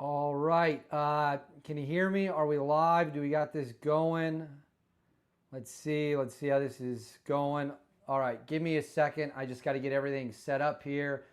All right. Can you hear me? Are we live? Do we got this going? Let's see. Let's see how this is going. All right. Give me a second. I just got to get everything set up here.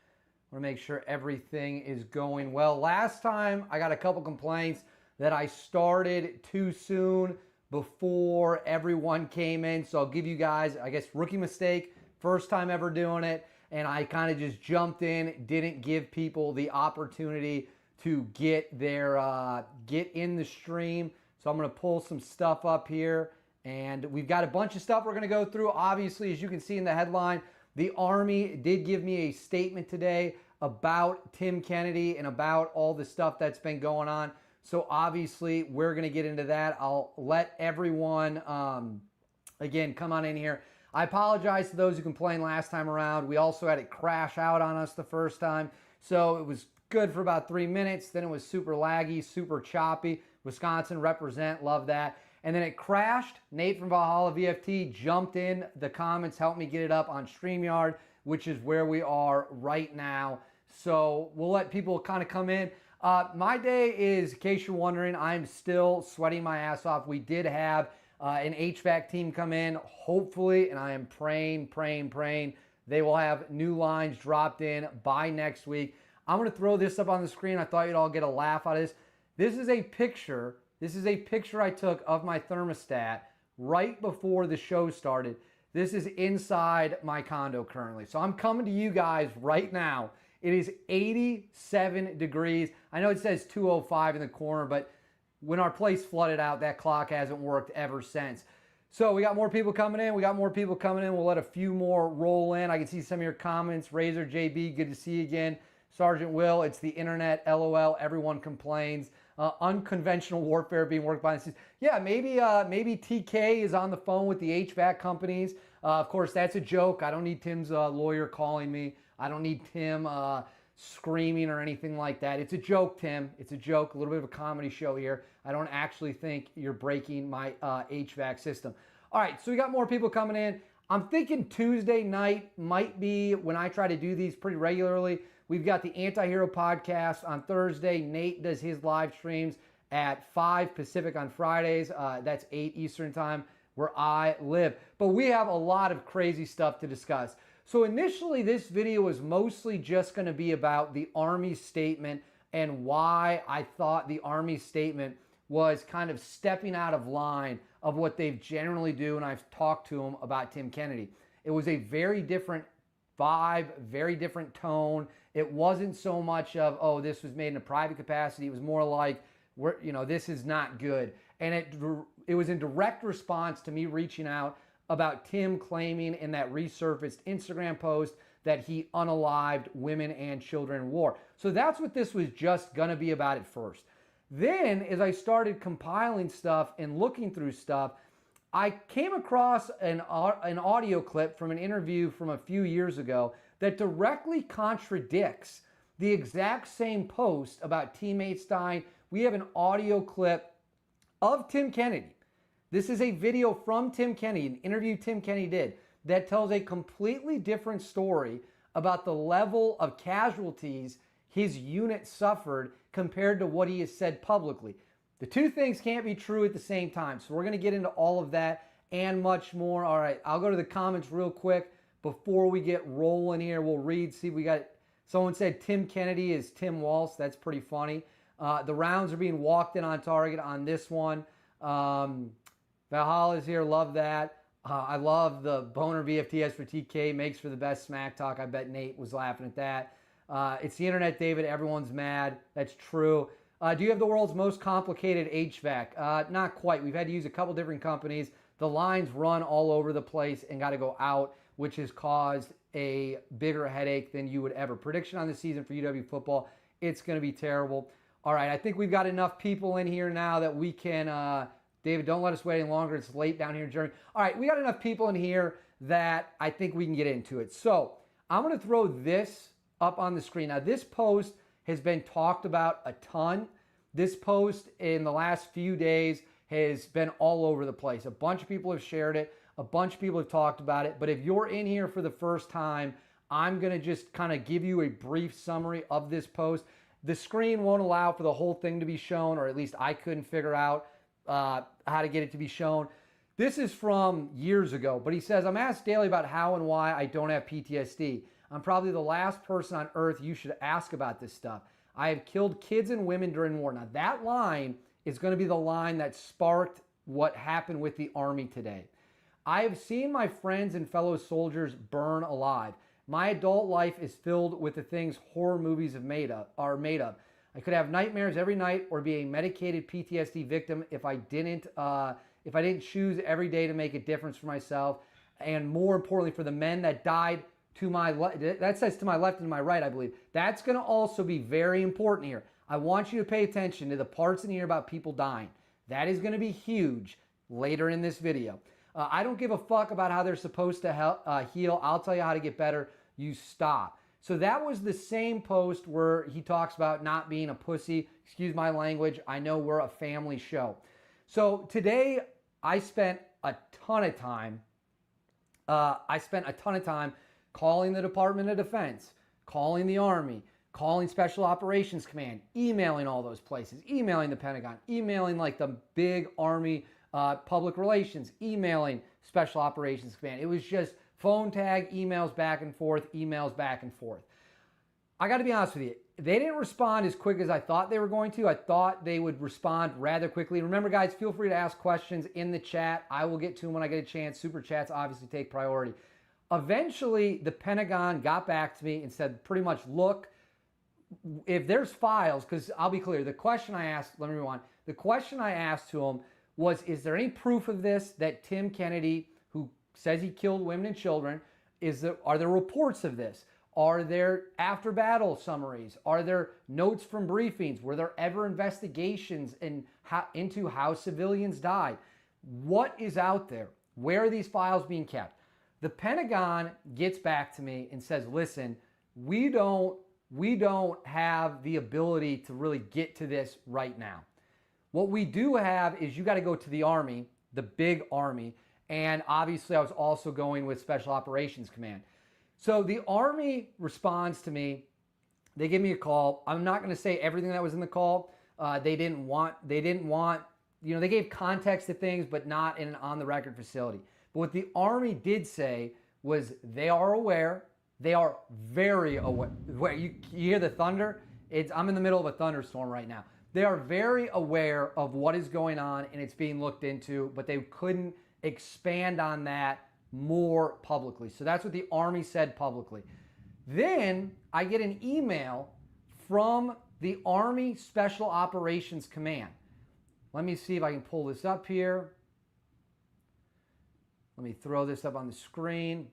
I want to make sure everything is going well. Last time I got a couple complaints that I started too soon before everyone came in. So I'll give you guys, I guess, rookie mistake. First time ever doing it. And I kind of just jumped in, didn't give people the opportunity to get in the stream. So I'm going to pull some stuff up here, and we've got a bunch of stuff we're going to go through. Obviously, as you can see in the headline, the Army did give me a statement today about Tim Kennedy and about all the stuff that's been going on. So obviously, we're going to get into that. I'll let everyone, again, come on in here. I apologize to those who complained last time around. We also had it crash out on us the first time. So it was good for about 3 minutes. Then it was super laggy, super choppy. Wisconsin represent, love that. And then it crashed. Nate from Valhalla VFT jumped in the comments, helped me get it up on StreamYard, which is where we are right now. So we'll let people kind of come in. My day is, in case you're wondering, I'm still sweating my ass off. We did have an HVAC team come in, hopefully, and I am praying, they will have new lines dropped in by next week. I'm going to throw this up on the screen. I thought you'd all get a laugh out of this. This is a picture. This is a picture I took of my thermostat right before the show started. This is inside my condo currently. So I'm coming to you guys right now. It is 87 degrees. I know it says 205 in the corner, but when our place flooded out, that clock hasn't worked ever since. So we got more people coming in. We'll let a few more roll in. I can see some of your comments. Razor JB, good to see you again. Sergeant Will, it's the internet, LOL, everyone complains. Unconventional warfare being worked by the seas. Yeah, maybe TK is on the phone with the HVAC companies. Of course, that's a joke. I don't need Tim's lawyer calling me. I don't need Tim screaming or anything like that. It's a joke, Tim. It's a joke, a little bit of a comedy show here. I don't actually think you're breaking my HVAC system. All right, so we got more people coming in. I'm thinking Tuesday night might be when I try to do these pretty regularly. We've got the Anti-Hero podcast on Thursday. Nate does his live streams at 5 Pacific on Fridays. That's 8 Eastern time where I live. But we have a lot of crazy stuff to discuss. So initially, this video was mostly just going to be about the Army statement and why I thought the Army statement was kind of stepping out of line of what they generally do, and I've talked to them about Tim Kennedy. It was a very different vibe, very different tone. It wasn't so much of, oh, this was made in a private capacity. It was more like, this is not good. And it was in direct response to me reaching out about Tim claiming in that resurfaced Instagram post that he unalived women and children in war. So that's what this was just going to be about at first. Then, as I started compiling stuff and looking through stuff, I came across an audio clip from an interview from a few years ago that directly contradicts the exact same post about teammates dying. We have an audio clip of Tim Kennedy. This is a video from Tim Kennedy, an interview Tim Kennedy did, that tells a completely different story about the level of casualties his unit suffered compared to what he has said publicly. The two things can't be true at the same time. So we're going to get into all of that and much more. All right, I'll go to the comments real quick before we get rolling here. We'll read, see, we got, someone said Tim Kennedy is Tim Walsh. That's pretty funny. The rounds are being walked in on target on this one. Valhalla is here, love that. I love the boner VFTS for TK, makes for the best smack talk. I bet Nate was laughing at that. It's the internet, David. Everyone's mad. That's true. Do you have the world's most complicated HVAC? Not quite. We've had to use a couple different companies. The lines run all over the place and got to go out, which has caused a bigger headache than you would ever. Prediction on the season for UW football, it's going to be terrible. All right, I think we've got enough people in here now that we can... David, don't let us wait any longer. It's late down here in Germany. All right, we got enough people in here that I think we can get into it. So I'm going to throw this up on the screen. Now, this post has been talked about a ton. This post in the last few days has been all over the place. A bunch of people have shared it. A bunch of people have talked about it. But if you're in here for the first time, I'm going to just kind of give you a brief summary of this post. the screen won't allow for the whole thing to be shown, or at least I couldn't figure out how to get it to be shown. This is from years ago, but he says, I'm asked daily about how and why I don't have PTSD. I'm probably the last person on earth you should ask about this stuff. I have killed kids and women during war. Now that line is going to be the line that sparked what happened with the Army today. I have seen my friends and fellow soldiers burn alive. My adult life is filled with the things horror movies are made of. I could have nightmares every night or be a medicated PTSD victim if I didn't choose every day to make a difference for myself, and more importantly for the men that died to my left. That says to my left and to my right, I believe. That's going to also be very important here. I want you to pay attention to the parts in here about people dying. That is going to be huge later in this video. I don't give a fuck about how they're supposed to heal. I'll tell you how to get better. You stop. So that was the same post where he talks about not being a pussy. Excuse my language. I know we're a family show. So today I spent a ton of time. Calling the Department of Defense, calling the Army, calling Special Operations Command, emailing all those places, emailing the Pentagon, emailing like the big Army public relations, emailing Special Operations Command. It was just phone tag, emails back and forth, emails back and forth. I got to be honest with you. They didn't respond as quick as I thought they were going to. I thought they would respond rather quickly. Remember, guys, feel free to ask questions in the chat. I will get to them when I get a chance. Super chats obviously take priority. Eventually, the Pentagon got back to me and said pretty much, look, if there's files, because I'll be clear, the question I asked, let me rewind. The question I asked to him was, is there any proof of this that Tim Kennedy, who says he killed women and children, are there reports of this? Are there after battle summaries? Are there notes from briefings? Were there ever investigations into how civilians died? What is out there? Where are these files being kept? The Pentagon gets back to me and says, listen, we don't have the ability to really get to this right now. What we do have is you got to go to the Army, the big Army, and obviously I was also going with Special Operations Command. So the Army responds to me. They give me a call. I'm not going to say everything that was in the call. They didn't want, they gave context to things, but not in an on-the-record facility. But what the Army did say was they are aware. They are very aware. You hear the thunder? I'm in the middle of a thunderstorm right now. They are very aware of what is going on and it's being looked into, but they couldn't expand on that more publicly. So that's what the Army said publicly. Then I get an email from the Army Special Operations Command. Let me see if I can pull this up here. Let me throw this up on the screen.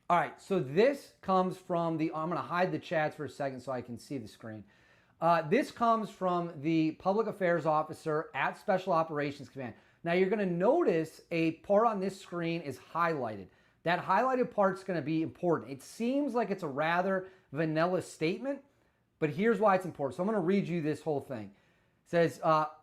All right, so this comes from I'm going to hide the chats for a second so I can see the screen. This comes from the public affairs officer at Special Operations Command. Now you're going to notice a part on this screen is highlighted. That highlighted part is going to be important. It seems like it's a rather vanilla statement, but here's why it's important. So I'm going to read you this whole thing. It says,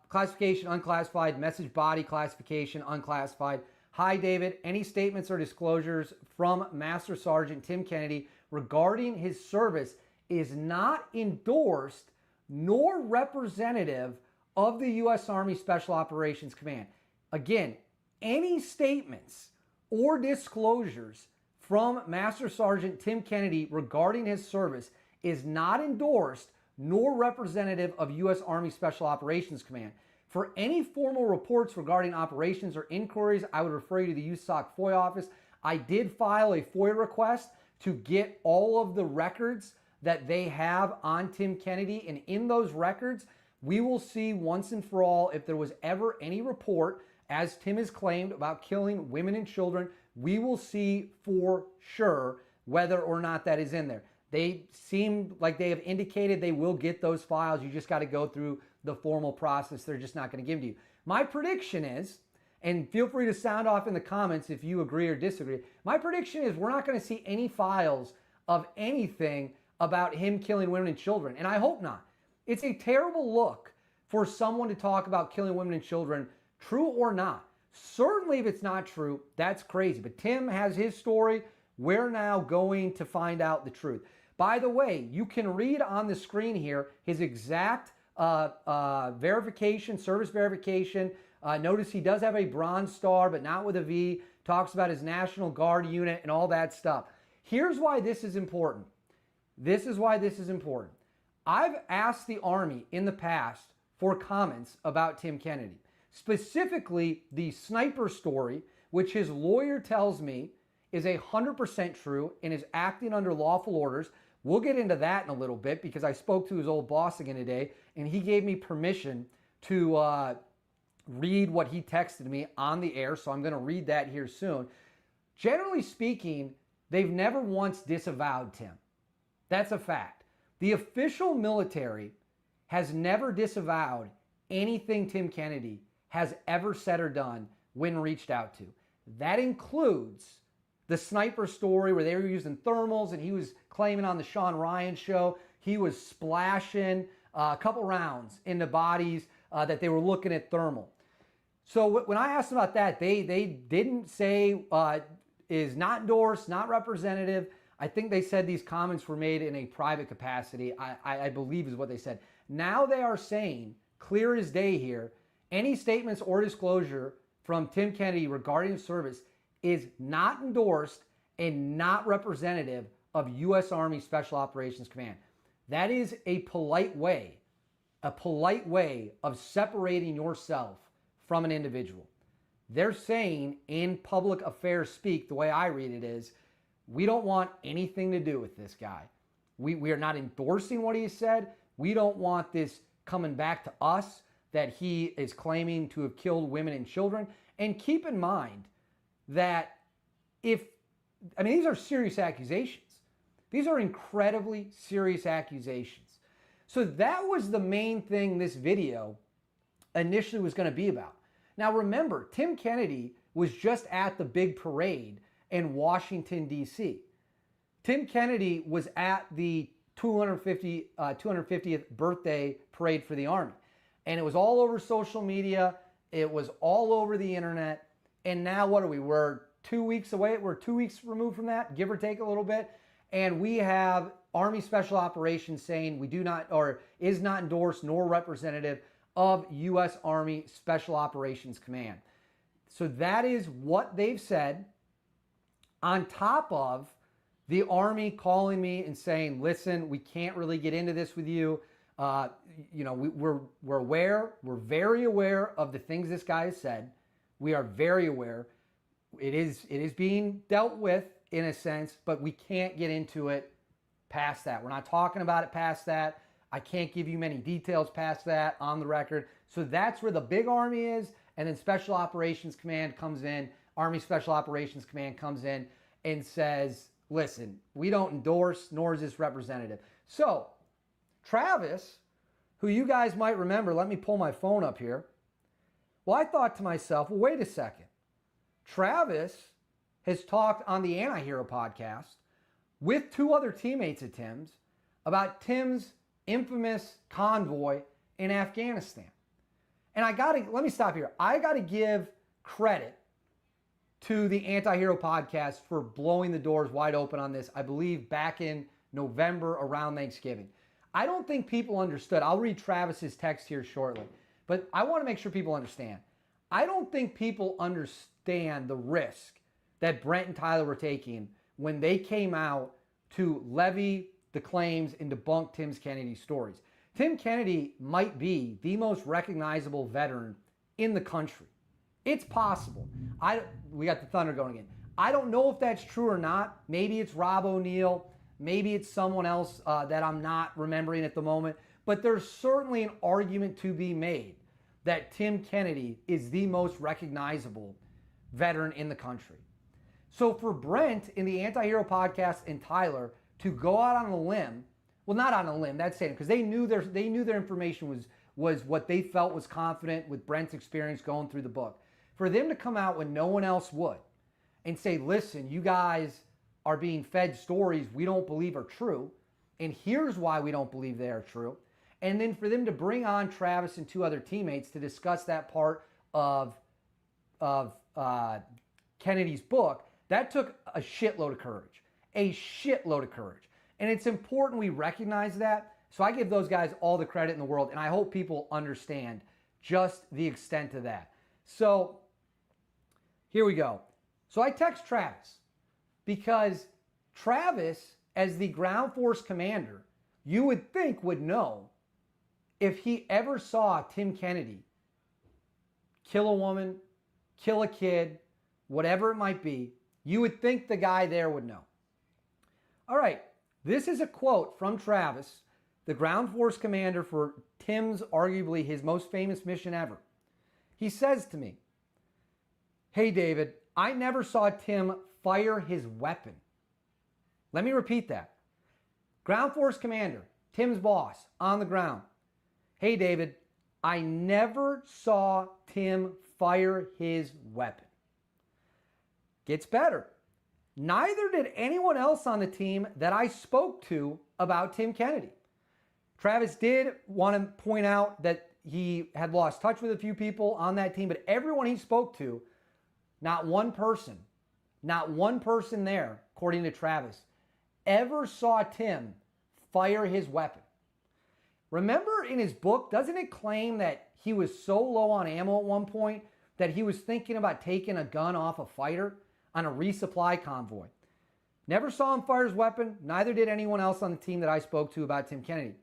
classification unclassified, message body classification unclassified. Hi, David. Any statements or disclosures from Master Sergeant Tim Kennedy regarding his service is not endorsed nor representative of the U.S. Army Special Operations Command. Again, any statements or disclosures from Master Sergeant Tim Kennedy regarding his service is not endorsed nor representative of U.S. Army Special Operations Command. For any formal reports regarding operations or inquiries, I would refer you to the USOC FOIA office. I did file a FOIA request to get all of the records that they have on Tim Kennedy, and in those records, we will see once and for all if there was ever any report, as Tim has claimed, about killing women and children. We will see for sure whether or not that is in there. They seem like they have indicated they will get those files. You just got to go through the formal process. They're just not going to give to you. My prediction is, and feel free to sound off in the comments if you agree or disagree. My prediction is we're not going to see any files of anything about him killing women and children, and I hope not. It's a terrible look for someone to talk about killing women and children, true or not. Certainly if it's not true, that's crazy. But Tim has his story. We're now going to find out the truth. By the way, you can read on the screen here his exact verification, service verification. Notice he does have a Bronze Star, but not with a V. Talks about his National Guard unit and all that stuff. Here's why this is important. This is why this is important. I've asked the Army in the past for comments about Tim Kennedy, specifically the sniper story, which his lawyer tells me is 100% true and is acting under lawful orders. We'll get into that in a little bit because I spoke to his old boss again today and he gave me permission to read what he texted me on the air, so I'm going to read that here soon. Generally speaking, they've never once disavowed Tim. That's a fact. The official military has never disavowed anything Tim Kennedy has ever said or done when reached out to. That includes the sniper story where they were using thermals and he was claiming on the Sean Ryan show he was splashing a couple rounds into bodies that they were looking at thermal. So when I asked them about that, they didn't say is not endorsed, not representative. I think they said these comments were made in a private capacity, I believe is what they said. Now they are saying, clear as day here, any statements or disclosure from Tim Kennedy regarding service is not endorsed and not representative of U.S. Army Special Operations Command. That is a polite way of separating yourself from an individual. They're saying in public affairs speak, the way I read it is, we don't want anything to do with this guy. We are not endorsing what he said. We don't want this coming back to us that he is claiming to have killed women and children. And keep in mind that these are serious accusations. These are incredibly serious accusations. So that was the main thing this video initially was going to be about. Now remember, Tim Kennedy was just at the big parade in Washington, D.C. Tim Kennedy was at the 250th birthday parade for the Army. And it was all over social media. It was all over the internet. And now what are we? We're 2 weeks away. We're 2 weeks removed from that, give or take a little bit. And we have Army Special Operations saying we do not, or is not endorsed nor representative of U.S. Army Special Operations Command. So that is what they've said, on top of the Army calling me and saying, listen, we can't really get into this with you. We're aware, we're very aware of the things this guy has said. We are very aware. It is being dealt with in a sense, but we can't get into it past that. We're not talking about it past that. I can't give you many details past that on the record. So that's where the big Army is. And then Special Operations Command comes in, Army Special Operations Command comes in and says, listen, we don't endorse, nor is this representative. So Travis, who you guys might remember, let me pull my phone up here. Well, I thought to myself, well, wait a second. Travis has talked on the Anti-Hero podcast with two other teammates of Tim's about Tim's infamous convoy in Afghanistan. And let me stop here. I got to give credit to the Anti-Hero podcast for blowing the doors wide open on this, I believe back in November around Thanksgiving. I don't think people understood. I'll read Travis's text here shortly, but I want to make sure people understand. I don't think people understand the risk that Brent and Tyler were taking when they came out to levy the claims and debunk Tim Kennedy's stories. Tim Kennedy might be the most recognizable veteran in the country. It's possible. We got the thunder going again. I don't know if that's true or not. Maybe it's Rob O'Neill. Maybe it's someone else that I'm not remembering at the moment. But there's certainly an argument to be made that Tim Kennedy is the most recognizable veteran in the country. So for Brent in the Anti-Hero podcast and Tyler to go out on a limb, well, not on a limb, that's saying, because they knew their information was what they felt was confident with Brent's experience going through the book. For them to come out when no one else would and say, listen, you guys are being fed stories we don't believe are true, and here's why we don't believe they are true. And then for them to bring on Travis and two other teammates to discuss that part of Kennedy's book, that took a shitload of courage. A shitload of courage. And it's important we recognize that. So I give those guys all the credit in the world, and I hope people understand just the extent of that. So here we go. So I text Travis because Travis, as the ground force commander, you would think would know if he ever saw Tim Kennedy kill a woman, kill a kid, whatever it might be. You would think the guy there would know. All right, this is a quote from Travis, the ground force commander for Tim's, arguably his most famous mission ever. He says to me, "Hey, David, I never saw Tim fire his weapon." Let me repeat that. Ground force commander, Tim's boss, on the ground. "Hey, David, I never saw Tim fire his weapon." Gets better. Neither did anyone else on the team that I spoke to about Tim Kennedy. Travis did want to point out that he had lost touch with a few people on that team, but everyone he spoke to, not one person there, according to Travis, ever saw Tim fire his weapon. Remember in his book, doesn't it claim that he was so low on ammo at one point that he was thinking about taking a gun off a fighter on a resupply convoy? Never saw him fire his weapon. Neither did anyone else on the team that I spoke to about Tim Kennedy.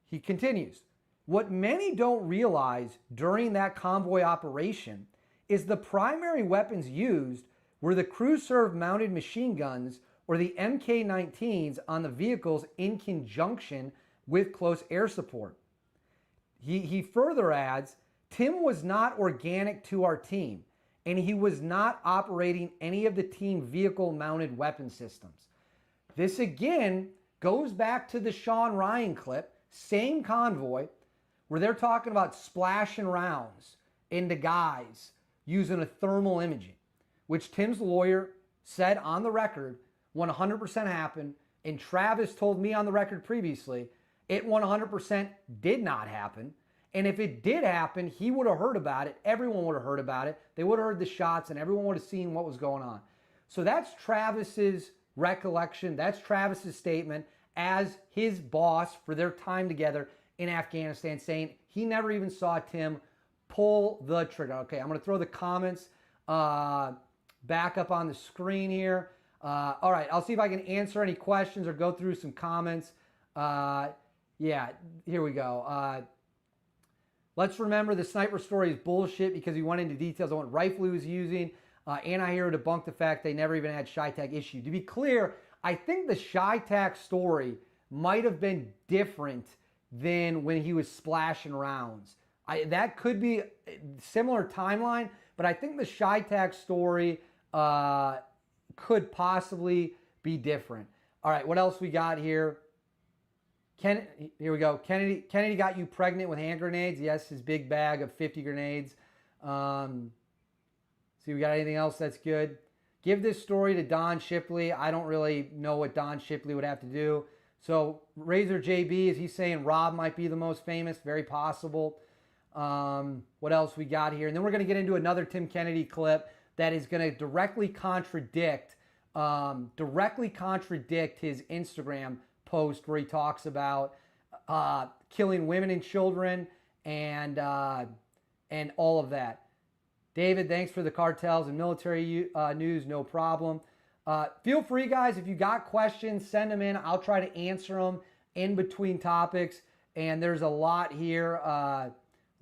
He continues, "What many don't realize during that convoy operation is the primary weapons used were the crew-served mounted machine guns or the MK-19s on the vehicles in conjunction with close air support." He further adds, "Tim was not organic to our team, and he was not operating any of the team vehicle-mounted weapon systems." This again goes back to the Sean Ryan clip, same convoy, where they're talking about splashing rounds into guys using a thermal imaging, which Tim's lawyer said on the record 100% happened, and Travis told me on the record previously it 100% did not happen. And if it did happen, he would have heard about it. Everyone would have heard about it. They would have heard the shots, and everyone would have seen what was going on. So that's Travis's recollection. That's Travis's statement as his boss for their time together in Afghanistan, saying he never even saw Tim pull the trigger. Okay, I'm going to throw the comments back up on the screen here. All right, I'll see if I can answer any questions or go through some comments. Yeah, here we go. Let's remember the sniper story is bullshit because he went into details on what rifle he was using. Anti-hero debunked the fact they never even had ShyTac issue. To be clear, I think the ShyTac story might have been different than when he was splashing rounds. That could be a similar timeline, but I think the ShyTac story could possibly be different. All right, what else we got here? Here we go. Kennedy got you pregnant with hand grenades. Yes, his big bag of 50 grenades. See, we got anything else that's good? Give this story to Don Shipley. I don't really know what Don Shipley would have to do. So Razor JB, is he saying Rob might be the most famous? Very possible. What else we got here? And then we're going to get into another Tim Kennedy clip that is going to directly contradict his Instagram post where he talks about killing women and children and all of that. David, thanks for the cartels and military news. No problem. Feel free, guys, if you got questions, send them in. I'll try to answer them in between topics. And there's a lot here.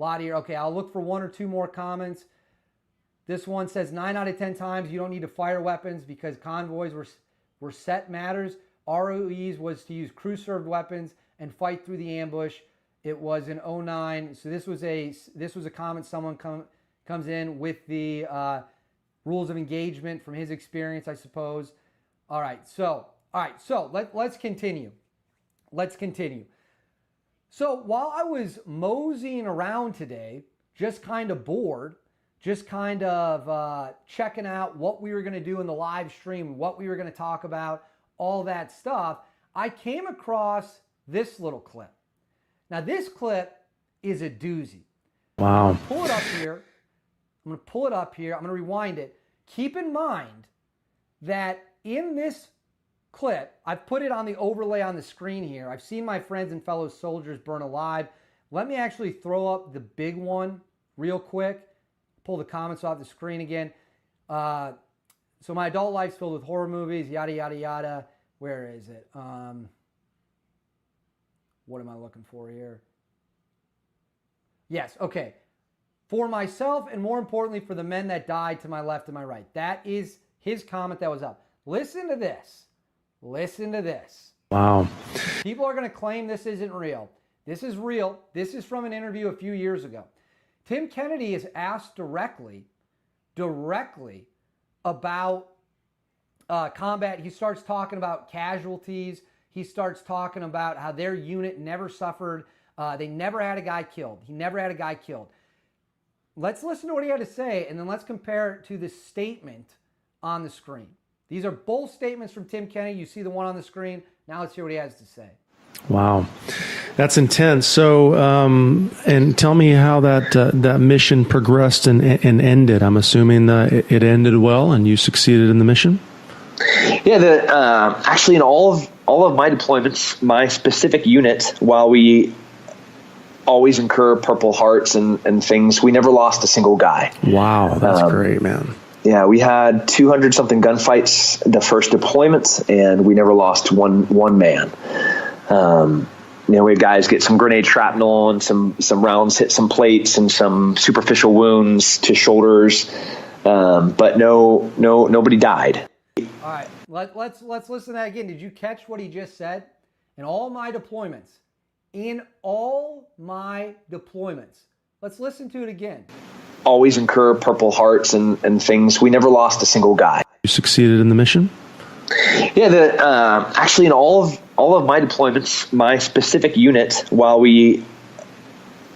Okay, I'll look for one or two more comments. This one says 9 out of 10 times you don't need to fire weapons because convoys were set matters. ROEs was to use crew-served weapons and fight through the ambush. It was in 09. So this was a comment someone comes in with the rules of engagement from his experience, I suppose. All right, so let's continue. So while I was moseying around today, just kind of bored, just kind of checking out what we were going to do in the live stream, what we were going to talk about, all that stuff, I came across this little clip. Now this clip is a doozy. Wow. Pull it up here. I'm going to pull it up here. I'm going to rewind it. Keep in mind that in this clip. I've put it on the overlay on the screen here. I've seen my friends and fellow soldiers burn alive. Let me actually throw up the big one real quick. Pull the comments off the screen again. So my adult life's filled with horror movies, yada, yada, yada. Where is it? What am I looking for here? Yes, okay. For myself, and more importantly, for the men that died to my left and my right. That is his comment that was up. Listen to this. Listen to this. Wow. People are going to claim this isn't real. This is real. This is from an interview a few years ago. Tim Kennedy is asked directly about combat. He starts talking about casualties. He starts talking about how their unit never suffered. They never had a guy killed. He never had a guy killed. Let's listen to what he had to say, and then let's compare it to the statement on the screen. These are both statements from Tim Kennedy. You see the one on the screen. Now let's hear what he has to say. Wow. That's intense. So, and tell me how that mission progressed and ended. I'm assuming it ended well and you succeeded in the mission? Yeah, actually in all of my deployments, my specific unit, while we always incur Purple Hearts and things, we never lost a single guy. Wow, that's great, man. Yeah, we had 200 something gunfights the first deployments, and we never lost one man. We had guys get some grenade shrapnel and some rounds hit some plates and some superficial wounds to shoulders, but nobody died. All right, let's listen to that again. Did you catch what he just said? In all my deployments. Let's listen to it again. Always incur Purple Hearts and things. We never lost a single guy. You succeeded in the mission? Yeah, actually in all of my deployments, my specific unit, while we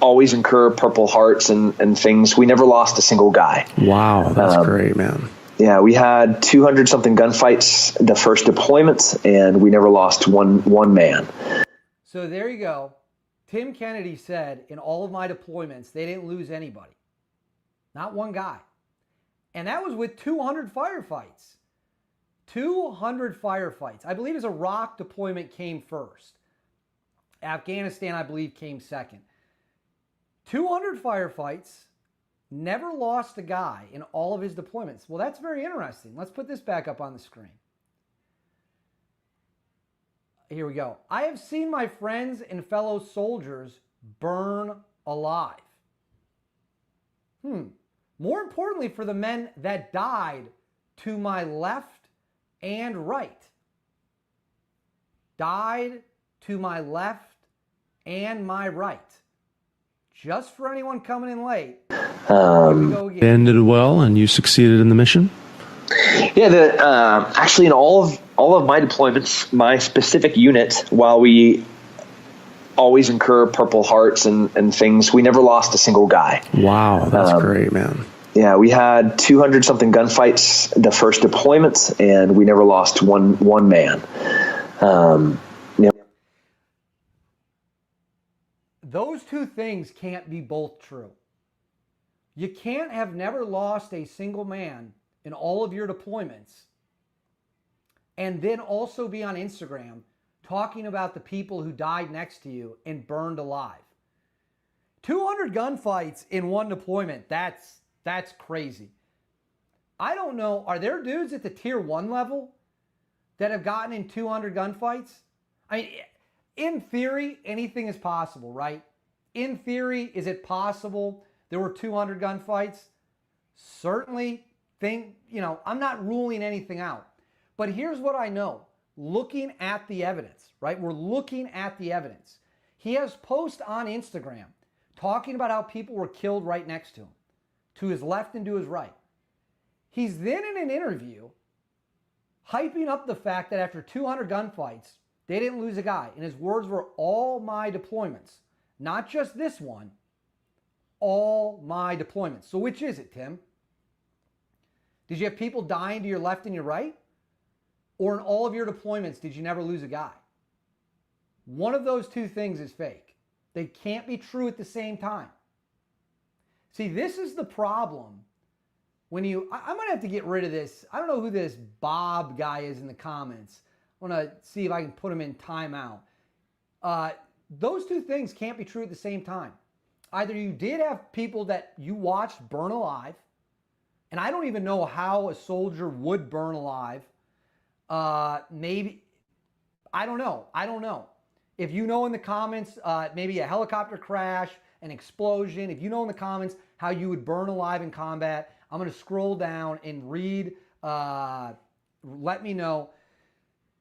always incur Purple Hearts and things, we never lost a single guy. Wow, that's great, man. Yeah, we had 200 something gunfights the first deployments, and we never lost one man. So there you go. Tim Kennedy said in all of my deployments, they didn't lose anybody. Not one guy. And that was with 200 firefights. 200 firefights. I believe his Iraq deployment came first. Afghanistan, I believe, came second. 200 firefights, never lost a guy in all of his deployments. Well, that's very interesting. Let's put this back up on the screen. Here we go. I have seen my friends and fellow soldiers burn alive. More importantly, for the men that died to my left and right. Died to my left and my right. Just for anyone coming in late. Here we go again. It ended well and you succeeded in the mission? Yeah, actually in all of my deployments, my specific unit, while we always incur Purple Hearts and things, we never lost a single guy. Wow, that's great, man. Yeah, we had 200 something gunfights the first deployments, and we never lost one man. Those two things can't be both true. You can't have never lost a single man in all of your deployments and then also be on Instagram talking about the people who died next to you and burned alive. 200 gunfights in one deployment, that's crazy. I don't know, are there dudes at the tier 1 level that have gotten in 200 gunfights? I mean, in theory, anything is possible, right? In theory, is it possible there were 200 gunfights? Certainly, I'm not ruling anything out. But here's what I know. Looking at the evidence, right? We're looking at the evidence. He has posts on Instagram talking about how people were killed right next to him, to his left and to his right. He's then in an interview hyping up the fact that after 200 gunfights, they didn't lose a guy. And his words were, all my deployments. Not just this one, all my deployments. So which is it, Tim? Did you have people dying to your left and your right? Or in all of your deployments, did you never lose a guy? One of those two things is fake. They can't be true at the same time. See, this is the problem. I might have to get rid of this. I don't know who this Bob guy is in the comments. want to see if I can put them in timeout. Those two things can't be true at the same time. Either you did have people that you watched burn alive, and I don't even know how a soldier would burn alive. Maybe, I don't know. If you know in the comments, maybe a helicopter crash, an explosion, if you know in the comments how you would burn alive in combat, I'm going to scroll down and read, let me know.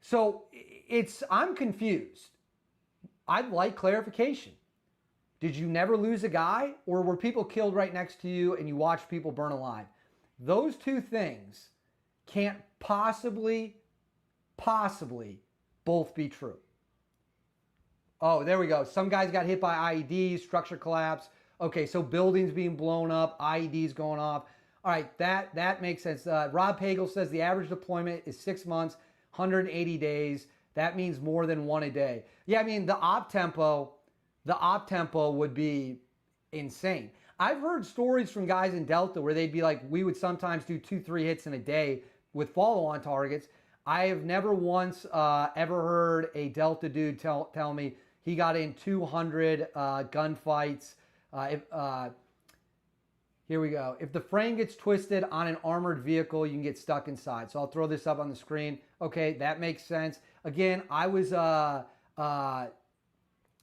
So I'm confused. I'd like clarification. Did you never lose a guy, or were people killed right next to you and you watched people burn alive? Those two things can't possibly both be true. Oh, there we go. Some guys got hit by IEDs, structure collapse. Okay, so buildings being blown up, IEDs going off. All right, that makes sense. Rob Pagel says the average deployment is 6 months, 180 days. That means more than one a day. Yeah, I mean, the op tempo would be insane. I've heard stories from guys in Delta where they'd be like, we would sometimes do 2-3 hits in a day with follow-on targets. I have never once ever heard a Delta dude tell me he got in 200 gunfights. Here we go. If the frame gets twisted on an armored vehicle, you can get stuck inside. So I'll throw this up on the screen. Okay, that makes sense. Again, I was,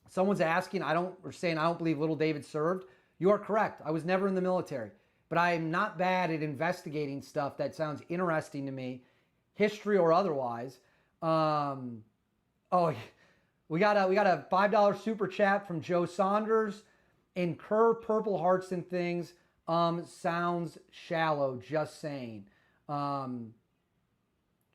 someone's asking, I don't believe little David served. You are correct. I was never in the military, but I am not bad at investigating stuff that sounds interesting to me, history or otherwise. Oh, we got a $5 super chat from Joe Saunders. Incur Purple Hearts and things. Sounds shallow, just saying. John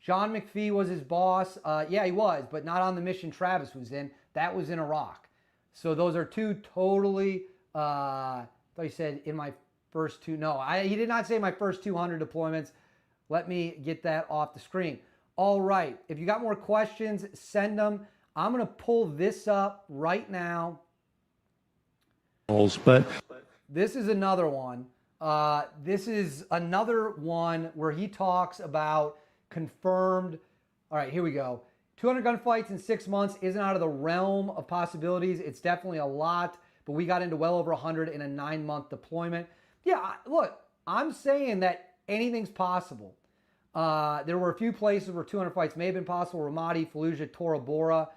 McPhee was his boss. Yeah, he was, but not on the mission Travis was in. That was in Iraq. So those are two totally, I thought he said in my first two. No, he did not say my first 200 deployments. Let me get that off the screen. All right, if you got more questions, send them. I'm going to pull this up right now. But this is another one. This is another one where he talks about confirmed. All right, here we go. 200 gunfights in 6 months isn't out of the realm of possibilities. It's definitely a lot, but we got into well over 100 in a 9-month deployment. Yeah, look, I'm saying that anything's possible. There were a few places where 200 fights may have been possible. Ramadi, Fallujah, Tora Bora.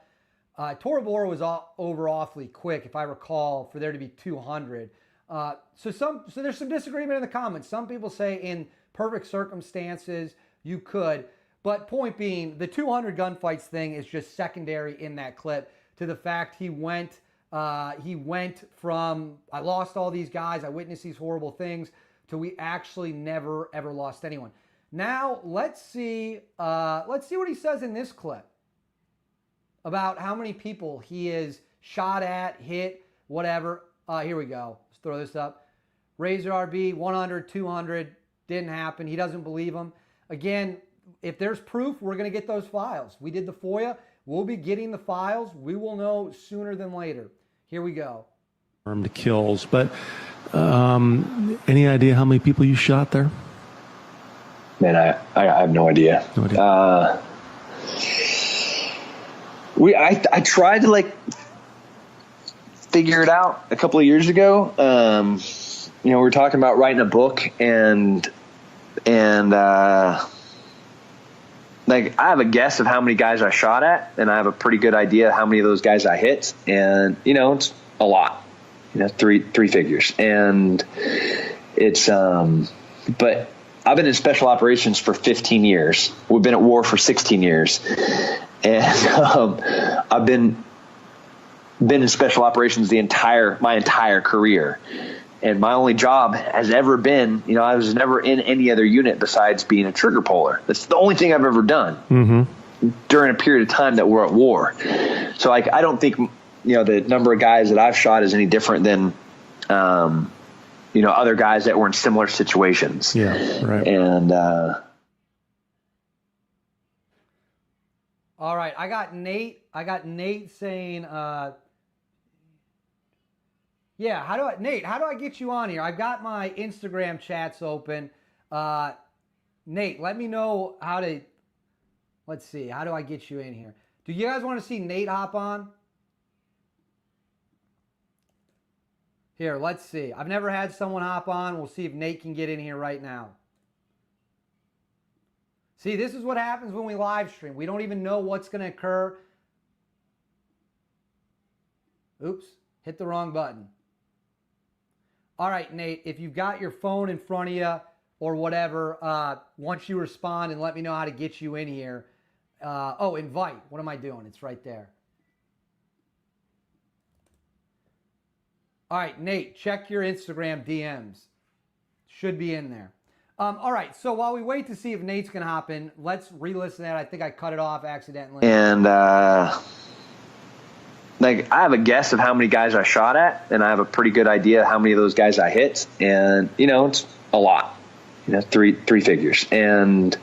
Tora Bora was over awfully quick, if I recall, for there to be 200. So there's some disagreement in the comments. Some people say in perfect circumstances you could, but point being, the 200 gunfights thing is just secondary in that clip to the fact he went from I lost all these guys, I witnessed these horrible things, to we actually never ever lost anyone. Now let's see what he says in this clip about how many people he is shot at, hit, whatever. Here we go. Let's throw this up. Razor RB, 100, 200, didn't happen. He doesn't believe them. Again, if there's proof, we're going to get those files. We did the FOIA. We'll be getting the files. We will know sooner than later. Here we go. Confirmed kills, but any idea how many people you shot there? Man, I have no idea. No idea. I tried to figure it out a couple of years ago. We were talking about writing a book, and I have a guess of how many guys I shot at, and I have a pretty good idea how many of those guys I hit, and it's a lot, three figures, and it's but I've been in special operations for 15 years. We've been at war for 16 years, and I've been in special operations my entire career. And my only job has ever been, I was never in any other unit besides being a trigger puller. That's the only thing I've ever done during a period of time that we're at war. So I don't think, the number of guys that I've shot is any different than, other guys that were in similar situations. Yeah, right. And all right, I got Nate saying, yeah, Nate, how do I get you on here? I've got my Instagram chats open. Nate, let me know how to Let's see. How do I get you in here? Do you guys want to see Nate hop on? Here, let's see. I've never had someone hop on. We'll see if Nate can get in here right now. See, this is what happens when we live stream. We don't even know what's going to occur. Oops, hit the wrong button. All right, Nate, if you've got your phone in front of you or whatever, once you respond and let me know how to get you in here. Oh, invite. What am I doing? It's right there. All right, Nate, check your Instagram DMs. Should be in there. All right, so while we wait to see if Nate's going to hop in, let's re-listen to that. I think I cut it off accidentally. And like, I have a guess of how many guys I shot at, and I have a pretty good idea how many of those guys I hit. And, you know, it's a lot, you know, three figures. And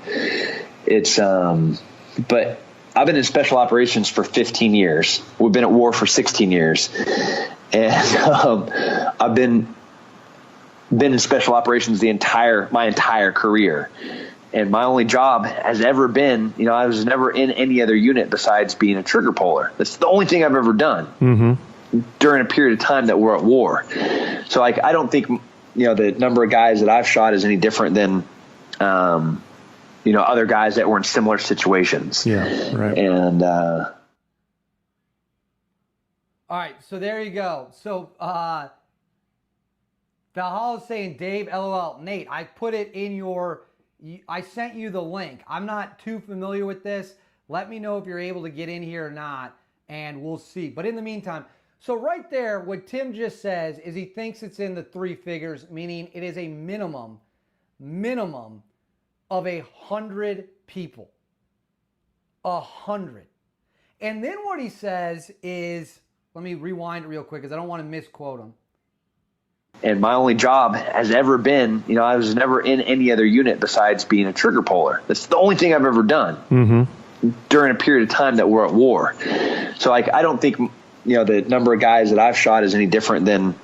it's, but I've been in special operations for 15 years. We've been at war for 16 years. And I've been in special operations my entire career. And my only job has ever been, you know, I was never in any other unit besides being a trigger puller. That's the only thing I've ever done during a period of time that we're at war. So, like, I don't think, you know, the number of guys that I've shot is any different than, you know, other guys that were in similar situations. Yeah, right. And all right, so there you go. So Valhalla's saying, Dave, LOL. Nate, I put it in your, I sent you the link. I'm not too familiar with this. Let me know if you're able to get in here or not, and we'll see. But in the meantime, so right there, what Tim just says is he thinks it's in the three figures, meaning it is a minimum of 100 people. 100. And then what he says is, let me rewind it real quick because I don't want to misquote him. And my only job has ever been, you know, I was never in any other unit besides being a trigger puller. That's the only thing I've ever done during a period of time that we're at war. So, like, I don't think, you know, the number of guys that I've shot is any different than,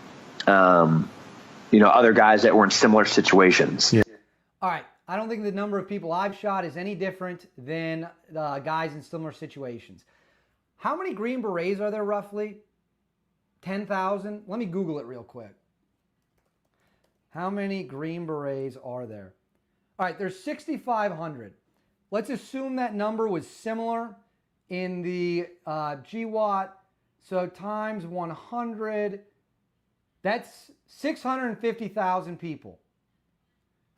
you know, other guys that were in similar situations. Yeah. All right. I don't think the number of people I've shot is any different than guys in similar situations. How many Green Berets are there roughly? 10,000? Let me Google it real quick. How many Green Berets are there? All right, there's 6,500. Let's assume that number was similar in the GWAT. So times 100, that's 650,000 people.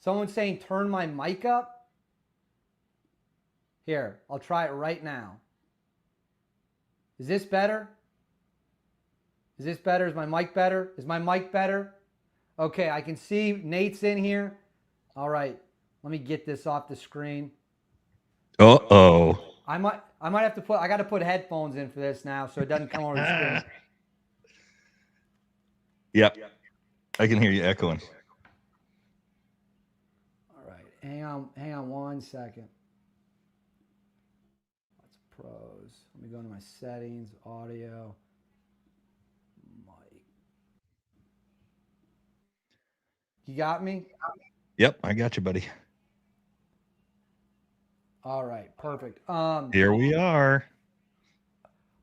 Someone's saying, turn my mic up. Here, I'll try it right now. Is this better? Is this better? Is my mic better? Is my mic better? Okay, I can see Nate's in here. All right, let me get this off the screen. Uh-oh. I might have to put, I got to put headphones in for this now so it doesn't come over the screen. Yep. I can hear you echoing. All right, hang on 1 second. That's pros. Let me go into my settings, audio, mic. You got me? Yep, I got you, buddy. All right, perfect. Here we are.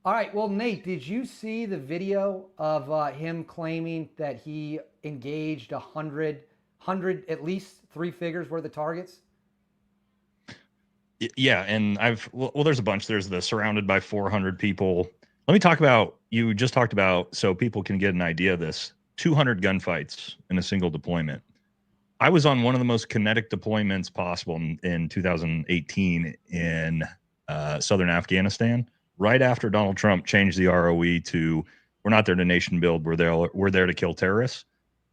All right, well, Nate, did you see the video of him claiming that he engaged 100, at least three figures worth of targets? Yeah, and well, there's a bunch. There's the surrounded by 400 people. Let me talk about, you just talked about, so people can get an idea of this, 200 gunfights in a single deployment. I was on one of the most kinetic deployments possible in 2018 in southern Afghanistan, right after Donald Trump changed the ROE to, we're not there to nation build, we're there to kill terrorists.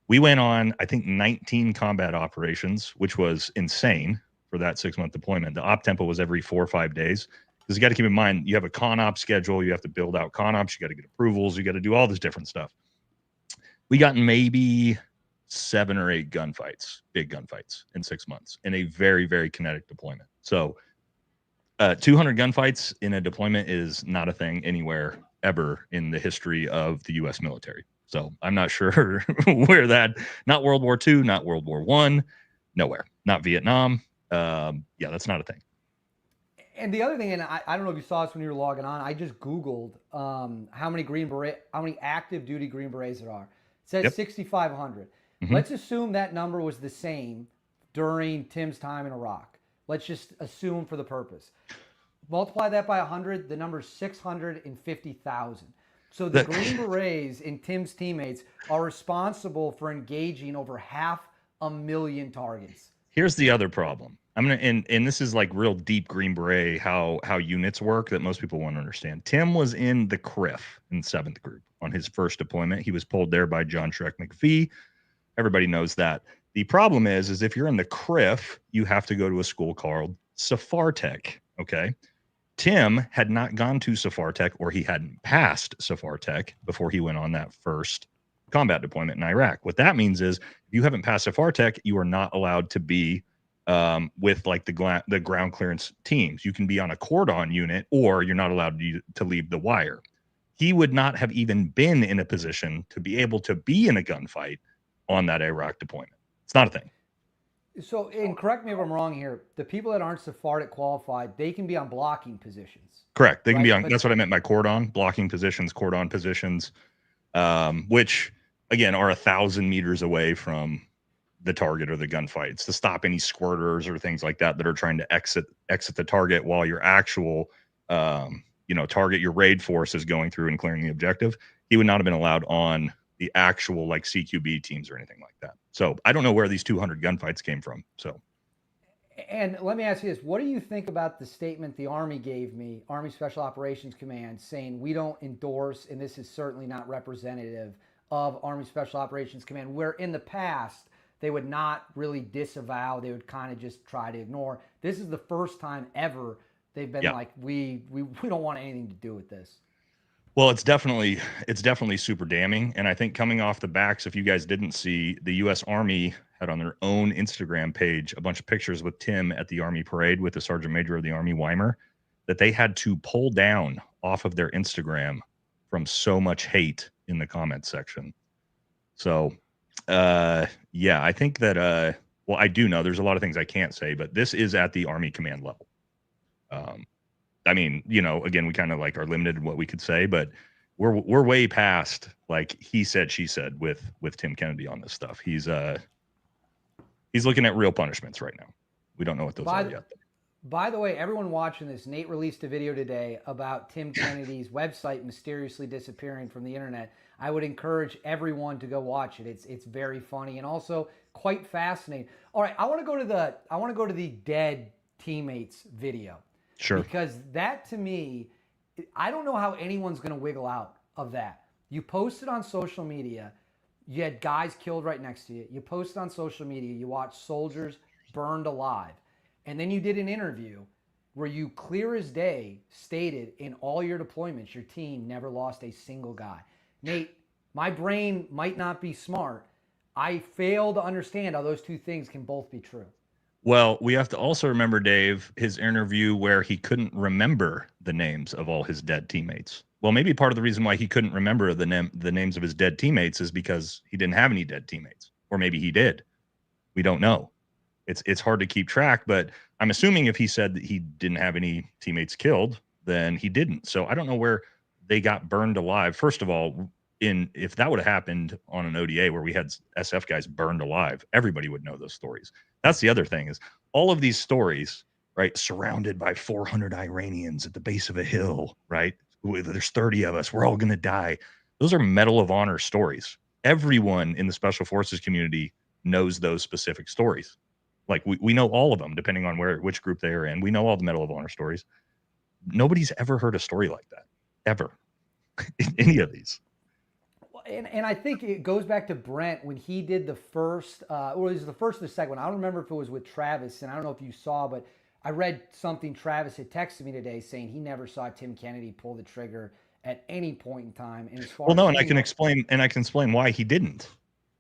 We went on, I think, 19 combat operations, which was insane for that 6-month deployment. The op tempo was every 4 or 5 days. Because you got to keep in mind, you have a con op schedule, you have to build out con ops, you got to get approvals, you got to do all this different stuff. We got maybe 7 or 8 gunfights, big gunfights in 6 months in a very, very kinetic deployment. So 200 gunfights in a deployment is not a thing anywhere ever in the history of the U.S. military. So I'm not sure where that, not World War II, not World War I, nowhere, not Vietnam. Yeah, that's not a thing. And the other thing, and I don't know if you saw this when you were logging on, I just Googled how many active duty Green Berets there are. It says Yep. 6,500. Mhm. Let's assume that number was the same during Tim's time in Iraq. Let's just assume for the purpose. Multiply that by 100, the number is 650,000. So the Green Berets and Tim's teammates are responsible for engaging over 500,000 targets. Here's the other problem. And this is like real deep Green Beret, how units work that most people won't understand. Tim was in the CRIF in 7th Group on his first deployment. He was pulled there by John Shrek McPhee. Everybody knows that. The problem is if you're in the CRIF, you have to go to a school called Safartech. Okay. Tim had not gone to Safartech, or he hadn't passed Safartech before he went on that first combat deployment in Iraq. What that means is if you haven't passed Safartech, you are not allowed to be with like the ground clearance teams. You can be on a cordon unit, or you're not allowed to leave the wire. He would not have even been in a position to be able to be in a gunfight on that Iraq deployment. It's not a thing. So, and correct me if I'm wrong here, the people that aren't Sephardic qualified, they can be on blocking positions. Correct. They can be Right, on, but- that's what I meant by cordon, blocking positions, cordon positions, which again are 1,000 meters away from the target or the gunfights to stop any squirters or things like that are trying to exit the target while your actual, target, your raid force is going through and clearing the objective. He would not have been allowed on the actual like CQB teams or anything like that. So I don't know where these 200 gunfights came from. So, and let me ask you this: what do you think about the statement the Army gave me, Army Special Operations Command, saying we don't endorse, and this is certainly not representative of Army Special Operations Command, where in the past they would not really disavow, they would kind of just try to ignore. This is the first time ever they've been like, we don't want anything to do with this. well, it's definitely super damning. And I think coming off the backs, if you guys didn't see, the U.S. Army had on their own Instagram page a bunch of pictures with Tim at the Army parade with the Sergeant Major of the Army, Weimer, that they had to pull down off of their Instagram from so much hate in the comments section. So, yeah, I think that, well, I do know there's a lot of things I can't say, but this is at the Army command level. I mean, again, we kind of like are limited in what we could say, but we're way past like he said, she said with Tim Kennedy on this stuff. He's looking at real punishments right now. We don't know what those are yet. By the way, everyone watching this, Nate released a video today about Tim Kennedy's website mysteriously disappearing from the internet. I would encourage everyone to go watch it. It's very funny and also quite fascinating. All right, I want to go to the dead teammates video. Sure. Because that to me, I don't know how anyone's going to wiggle out of that. You posted on social media, you had guys killed right next to you. You posted on social media, you watched soldiers burned alive. And then you did an interview where you clear as day stated in all your deployments, your team never lost a single guy. Nate, my brain might not be smart. I fail to understand how those two things can both be true. Well, we have to also remember, Dave, his interview where he couldn't remember the names of all his dead teammates. Well, maybe part of the reason why he couldn't remember the names of his dead teammates is because he didn't have any dead teammates, or maybe he did. We don't know. It's hard to keep track, but I'm assuming if he said that he didn't have any teammates killed, then he didn't. So I don't know where they got burned alive. First of all, if that would have happened on an ODA where we had SF guys burned alive, everybody would know those stories. That's the other thing is all of these stories, right? Surrounded by 400 Iranians at the base of a hill, right? There's 30 of us. We're all going to die. Those are Medal of Honor stories. Everyone in the Special Forces community knows those specific stories. Like we know all of them, depending on which group they are in. We know all the Medal of Honor stories. Nobody's ever heard a story like that, ever, in any of these. And I think it goes back to Brent when he did the first, it was the first or the second one. I don't remember if it was with Travis, and I don't know if you saw, but I read something Travis had texted me today saying he never saw Tim Kennedy pull the trigger at any point in time. And as far and I can explain why he didn't,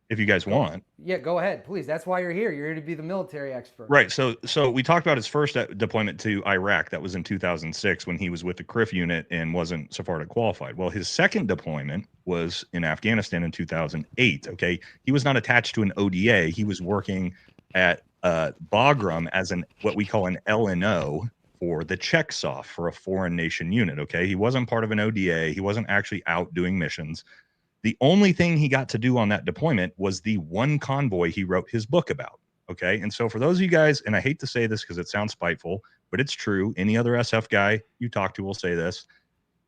if you guys want. Yeah, go ahead, please. That's why you're here. You're here to be the military expert. Right. So we talked about his first deployment to Iraq. That was in 2006 when he was with the CRIF unit and wasn't Sephardic qualified. Well, his second deployment was in Afghanistan in 2008. Okay. He was not attached to an ODA. He was working at Bagram as what we call an LNO for the Checks-Off for a foreign nation unit. Okay. He wasn't part of an ODA. He wasn't actually out doing missions. The only thing he got to do on that deployment was the one convoy he wrote his book about. Okay. And so for those of you guys, and I hate to say this because it sounds spiteful, but it's true. Any other SF guy you talk to will say this.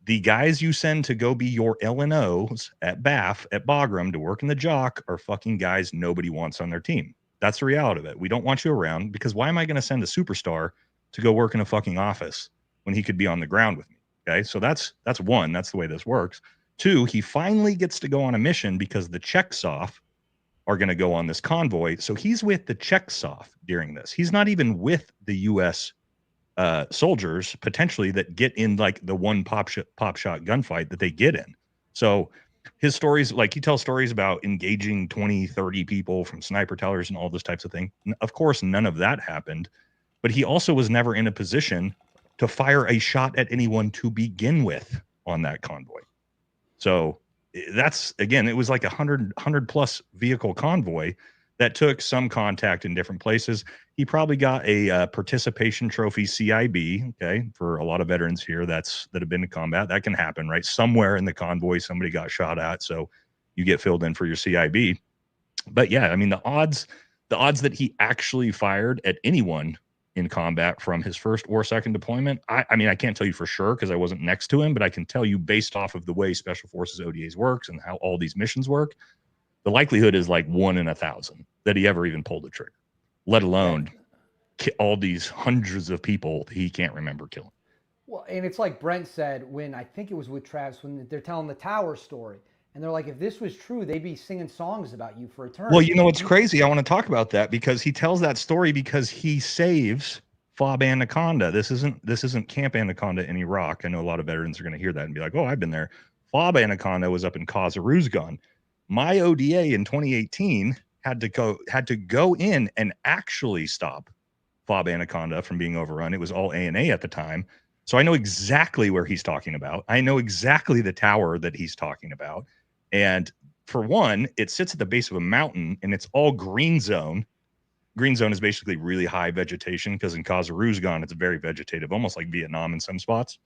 The guys you send to go be your LNOs at BAF, at Bagram, to work in the JOC are fucking guys nobody wants on their team. That's the reality of it. We don't want you around because why am I going to send a superstar to go work in a fucking office when he could be on the ground with me? Okay. So that's one. That's the way this works. Two, he finally gets to go on a mission because the Checks-Off are going to go on this convoy. So he's with the Checks-Off during this. He's not even with the U.S. Soldiers potentially that get in like the one pop shot gunfight that they get in. So his stories, like he tells stories about engaging 20, 30 people from sniper towers and all those types of things. Of course, none of that happened, but he also was never in a position to fire a shot at anyone to begin with on that convoy. So that's, again, it was like 100 plus vehicle convoy that took some contact in different places. He probably got a participation trophy CIB. Okay. For a lot of veterans here that have been to combat, that can happen, right? Somewhere in the convoy, somebody got shot at. So you get filled in for your CIB. But yeah, I mean, the odds that he actually fired at anyone in combat from his first or second deployment, I mean, I can't tell you for sure because I wasn't next to him, but I can tell you based off of the way Special Forces ODAs works and how all these missions work, the likelihood is like 1 in 1,000 that he ever even pulled the trigger, let alone all these hundreds of people he can't remember killing. Well, and it's like Brent said when I think it was with Travis when they're telling the tower story, and they're like, if this was true, they'd be singing songs about you for eternity. Well, you know what's crazy? I want to talk about that because he tells that story because he saves FOB Anaconda. This isn't Camp Anaconda in Iraq. I know a lot of veterans are going to hear that and be like, "Oh, I've been there." FOB Anaconda was up in Khazaruzgan. My ODA in 2018 had to go in and actually stop FOB Anaconda from being overrun. It was all A&A at the time. So I know exactly where he's talking about. I know exactly the tower that he's talking about. And for one, it sits at the base of a mountain and it's all green zone. Green zone is basically really high vegetation because in Khazaruzgan, it's very vegetative, almost like Vietnam in some spots.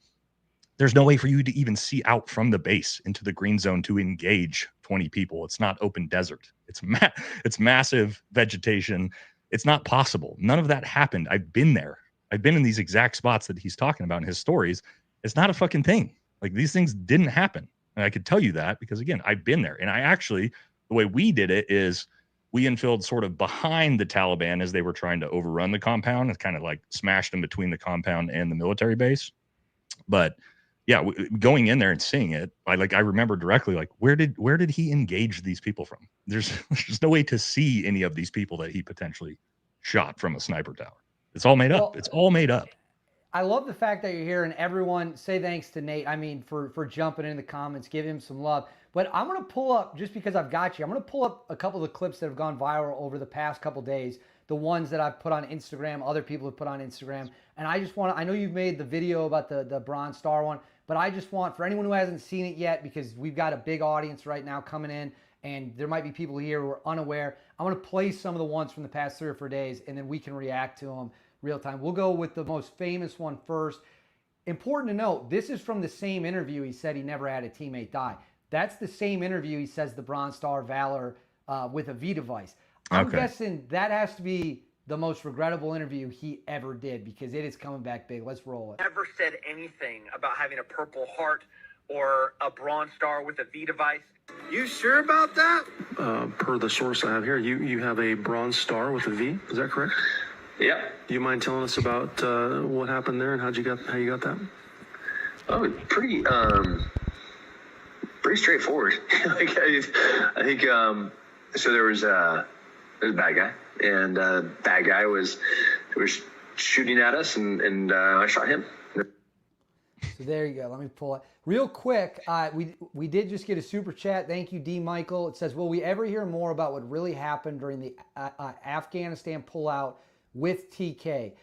There's no way for you to even see out from the base into the green zone to engage 20 people. It's not open desert. It's massive vegetation. It's not possible. None of that happened. I've been there. I've been in these exact spots that he's talking about in his stories. It's not a fucking thing. Like these things didn't happen. And I could tell you that because again, I've been there. And I actually, the way we did it is we infilled sort of behind the Taliban as they were trying to overrun the compound and kind of like smashed them between the compound and the military base. But yeah, going in there and seeing it, I remember directly, like, where did he engage these people from? There's no way to see any of these people that he potentially shot from a sniper tower. It's all made up. It's all made up. I love the fact that you're here and everyone say thanks to Nate. I mean, for jumping in the comments, give him some love. But I'm going to pull up, just because I've got you, I'm going to pull up a couple of the clips that have gone viral over the past couple days. The ones that I've put on Instagram, other people have put on Instagram. And I just want to, I know you've made the video about the Bronze Star one, but I just want, for anyone who hasn't seen it yet, because we've got a big audience right now coming in, and there might be people here who are unaware, I want to play some of the ones from the past 3 or 4 days, and then we can react to them real time. We'll go with the most famous one first. Important to note, this is from the same interview he said he never had a teammate die. That's the same interview he says the Bronze Star Valor with a V device. I'm guessing that has to be the most regrettable interview he ever did because it is coming back big. Let's roll it. Never said anything about having a Purple Heart or a Bronze Star with a V device. You sure about that? Per the source I have here, you have a Bronze Star with a V. Is that correct? Yeah. Do you mind telling us about what happened there and how you got that? Oh, pretty straightforward. I think so. There was a bad guy, and bad guy was shooting at us, and I shot him. So there you go. Let me pull it real quick. We did just get a super chat. Thank you, D. Michael. It says, will we ever hear more about what really happened during the Afghanistan pullout with TK?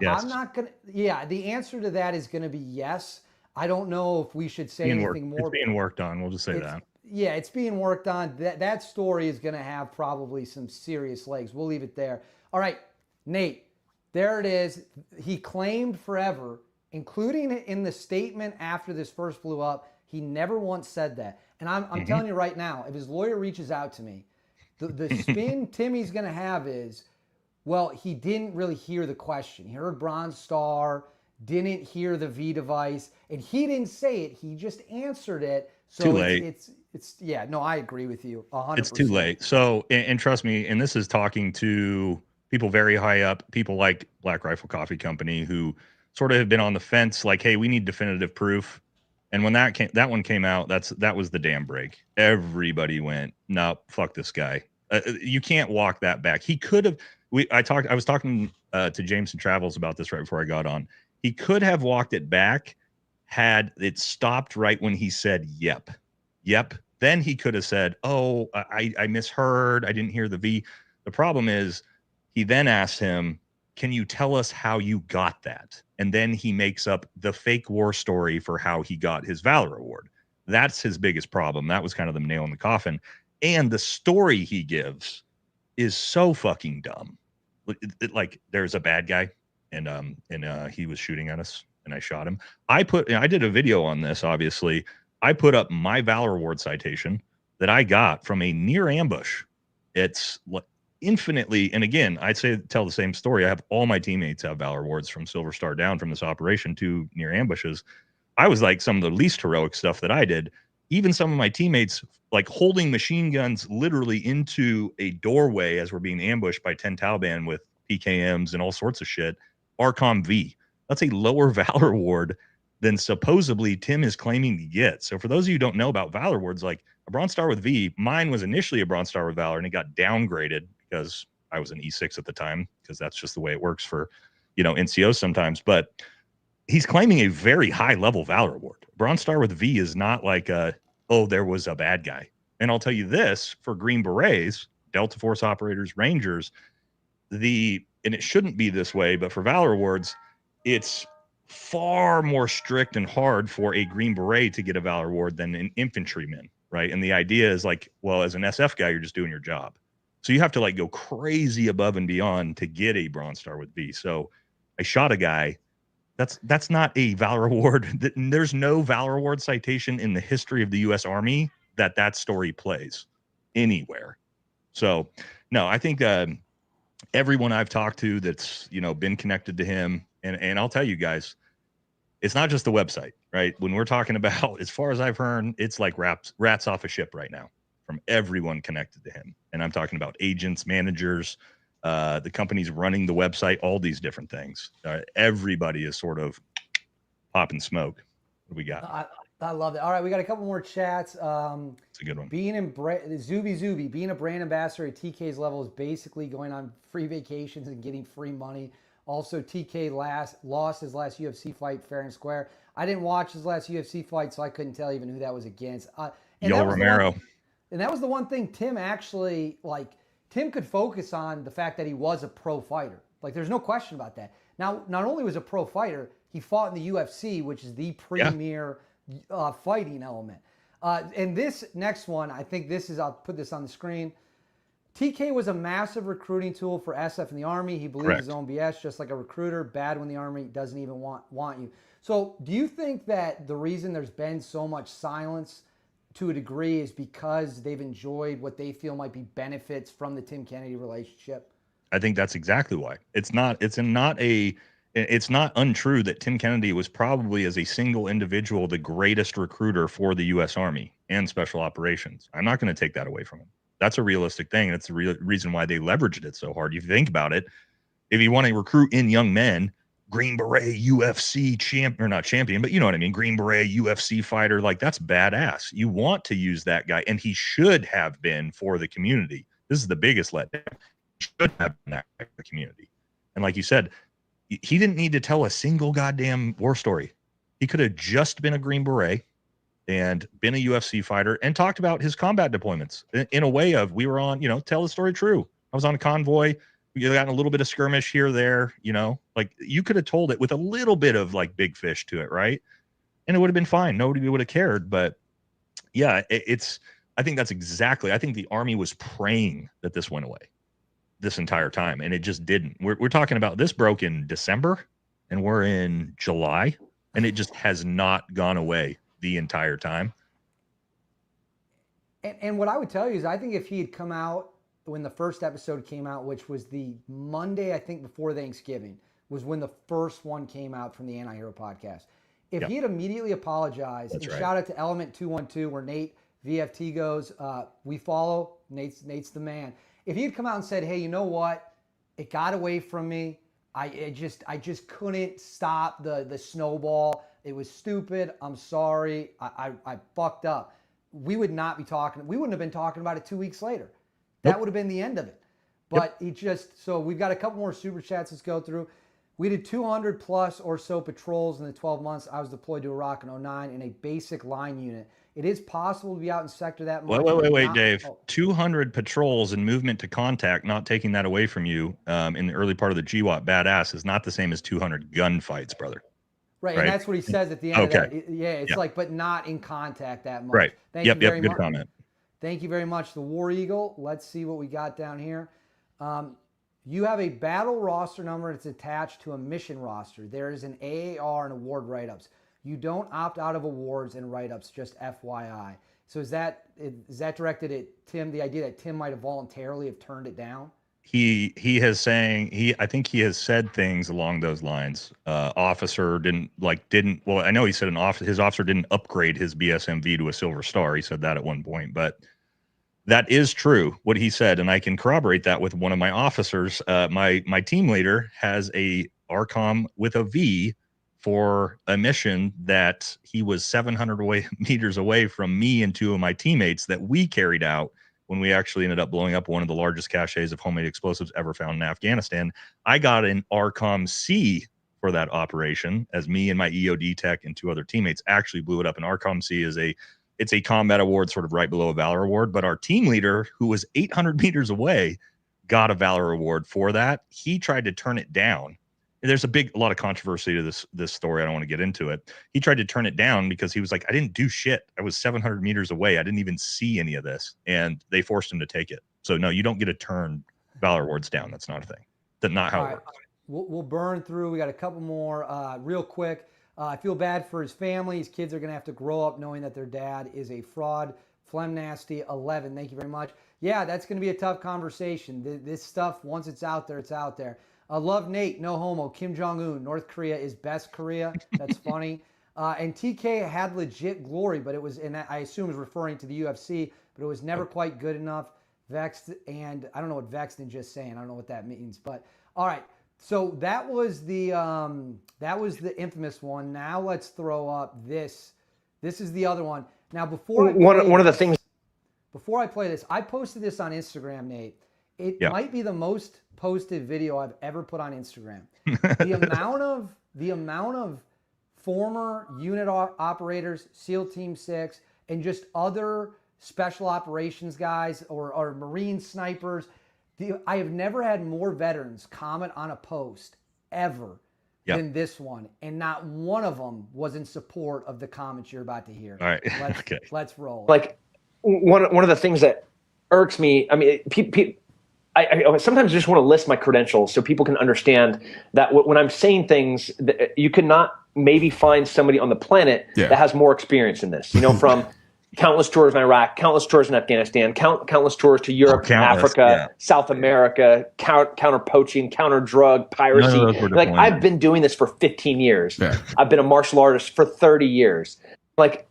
Yes. I'm not going to, yeah, the answer to that is going to be yes. I don't know if we should say anything more. It's being worked on. We'll just say that. Yeah, it's being worked on. That story is going to have probably some serious legs. We'll leave it there. All right, Nate, There it is. He claimed forever, including in the statement after this first blew up, he never once said that. And I'm telling you right now, if his lawyer reaches out to me, the spin Timmy's going to have is, well, he didn't really hear the question. He heard Bronze Star, didn't hear the V device, and he didn't say it. He just answered it. So Too late. It's yeah, no, I agree with you 100%. It's too late. So, and trust me, and this is talking to people very high up, people like Black Rifle Coffee Company, who sort of have been on the fence, like, hey, we need definitive proof. And when that one came out, that was the dam break. Everybody went, no, fuck this guy. You can't walk that back. He could have. I was talking to Jameson Travels about this right before I got on. He could have walked it back had it stopped right when he said, yep. Then he could have said, oh, I misheard. I didn't hear the V. The problem is he then asked him, can you tell us how you got that? And then he makes up the fake war story for how he got his Valor Award. That's his biggest problem. That was kind of the nail in the coffin. And the story he gives is so fucking dumb. Like there's a bad guy and he was shooting at us and I shot him. I did a video on this, obviously. I put up my Valor Award citation that I got from a near ambush. It's infinitely, and again, I'd say tell the same story. I have all my teammates have Valor Awards from Silver Star down from this operation to near ambushes. I was like some of the least heroic stuff that I did. Even some of my teammates like holding machine guns literally into a doorway as we're being ambushed by 10 Taliban with PKMs and all sorts of shit. ARCOM V. That's a lower Valor Award than supposedly Tim is claiming to get. So for those of you who don't know about Valor Awards, like a Bronze Star with V, mine was initially a Bronze Star with Valor and it got downgraded because I was an E6 at the time, because that's just the way it works for, NCOs sometimes. But he's claiming a very high level Valor Award. Bronze Star with V is not like there was a bad guy. And I'll tell you this, for Green Berets, Delta Force operators, Rangers, and it shouldn't be this way, but for Valor Awards, it's far more strict and hard for a Green Beret to get a Valor Award than an infantryman, right? And the idea is like, well, as an SF guy, you're just doing your job. So you have to like go crazy above and beyond to get a Bronze Star with V. So I shot a guy. That's not a Valor Award. There's no Valor Award citation in the history of the U.S. Army that story plays anywhere. So no, I think everyone I've talked to that's been connected to him, and I'll tell you guys, it's not just the website, right? When we're talking about, as far as I've heard, it's like rats off a ship right now from everyone connected to him. And I'm talking about agents, managers, the companies running the website, all these different things. Everybody is sort of popping smoke. What do we got? I love it. All right, we got a couple more chats. It's a good one. Zuby, being a brand ambassador at TK's level is basically going on free vacations and getting free money. Also, TK lost his last UFC fight fair and square. I didn't watch his last UFC fight, so I couldn't tell even who that was against. Yo Romero. And that was the one thing Tim actually, Tim could focus on the fact that he was a pro fighter. Like, there's no question about that. Now, not only was a pro fighter, he fought in the UFC, which is the premier fighting element. And this next one, I think I'll put this on the screen. TK was a massive recruiting tool for SF in the Army. He believes his own BS, just like a recruiter. Bad when the Army doesn't even want you. So do you think that the reason there's been so much silence to a degree is because they've enjoyed what they feel might be benefits from the Tim Kennedy relationship? I think that's exactly why. It's not untrue that Tim Kennedy was probably, as a single individual, the greatest recruiter for the U.S. Army and Special Operations. I'm not going to take that away from him. That's a realistic thing. That's the reason why they leveraged it so hard. If you think about it, if you want to recruit in young men, Green Beret UFC champion, or not champion, but you know what I mean, Green Beret UFC fighter, like that's badass. You want to use that guy, and he should have been for the community. This is the biggest letdown. He should have been that for the community. And like you said, he didn't need to tell a single goddamn war story. He could have just been a Green Beret and been a UFC fighter and talked about his combat deployments in a way of, we were on, tell the story true. I was on a convoy. We got a little bit of skirmish here, there, like you could have told it with a little bit of like big fish to it. Right. And it would have been fine. Nobody would have cared. But yeah, I think that's exactly, I think the Army was praying that this went away. this entire time, and it just didn't. We're talking about this broke in December, and we're in July, and it just has not gone away the entire time. And what I would tell you is I think if he had come out when the first episode came out, which was the Monday, I think, before Thanksgiving, was when the first one came out from the Anti-Hero podcast. If he had immediately apologized, and shout out to Element 212, where Nate VFT goes, we follow, Nate's the man. If he had come out and said, hey, you know what? It got away from me. I just couldn't stop the snowball. It was stupid. I'm sorry. I fucked up. We would not be talking. We wouldn't have been talking about it 2 weeks later. That would have been the end of it. But he just, so we've got a couple more super chats let's go through. We did 200 plus or so patrols in the 12 months I was deployed to Iraq in 2009 in a basic line unit. It is possible to be out in sector that much. Wait, Dave. 200 patrols and movement to contact, not taking that away from you in the early part of the GWAT badass is not the same as 200 gunfights, brother. Right, and that's what he says at the end of that. It's like, but not in contact that much. Right. Thank you very good much. comment. Thank you very much, the War Eagle. Let's see what we got down here. You have a battle roster number that's attached to a mission roster. There is an AAR and award write-ups. You don't opt out of awards and write-ups, just FYI. So is that directed at Tim, the idea that Tim might have voluntarily have turned it down? He I think he has said things along those lines. Officer didn't, well, I know he said his officer didn't upgrade his BSMV to a silver star. He said that at one point, but that is true what he said, and I can corroborate that with one of my officers. My team leader has a ARCOM with a V for a mission that he was 700 meters away from me and two of my teammates that we carried out when we actually ended up blowing up one of the largest caches of homemade explosives ever found in Afghanistan. I got an ARCOM C for that operation, as me and my EOD tech and two other teammates actually blew it up. An ARCOM C is it's a combat award, sort of right below a Valor Award, but our team leader, who was 800 meters away, got a Valor Award for that. He tried to turn it down. There's a lot of controversy to this story. I don't want to get into it. He tried to turn it down because he was like, I didn't do shit. I was 700 meters away. I didn't even see any of this. And they forced him to take it. So no, you don't get to turn Valor Awards down. That's not a thing. That's not how it works. We'll burn through. We got a couple more real quick. I feel bad for his family. His kids are going to have to grow up knowing that their dad is a fraud. Phlegm Nasty 11. Thank you very much. Yeah, that's going to be a tough conversation. This stuff, once it's out there, it's out there. Love Nate, no homo. Kim Jong-un, North Korea is best Korea. That's funny. And TK had legit glory, but it was, and I assume is referring to the UFC, but it was never quite good enough. Vexed, and I don't know what vexed and just saying. I don't know what that means, but all right. So that was the infamous one. Now let's throw up this. This is the other one. Now before one of the things before I play this, I posted this on Instagram, Nate. It might be the most posted video I've ever put on Instagram. The amount of former unit operators, SEAL Team 6, and just other special operations guys or Marine snipers. I have never had more veterans comment on a post ever than this one, and not one of them was in support of the comments you're about to hear. All right, let's roll. Like one of the things that irks me. I mean, I sometimes just want to list my credentials so people can understand that when I'm saying things, you cannot maybe find somebody on the planet that has more experience in this. You know, from countless tours in Iraq, countless tours in Afghanistan, countless tours to Europe, Africa, South America, counter poaching, counter drug, piracy. Like, I've been doing this for 15 years. Yeah. I've been a martial artist for 30 years. Like,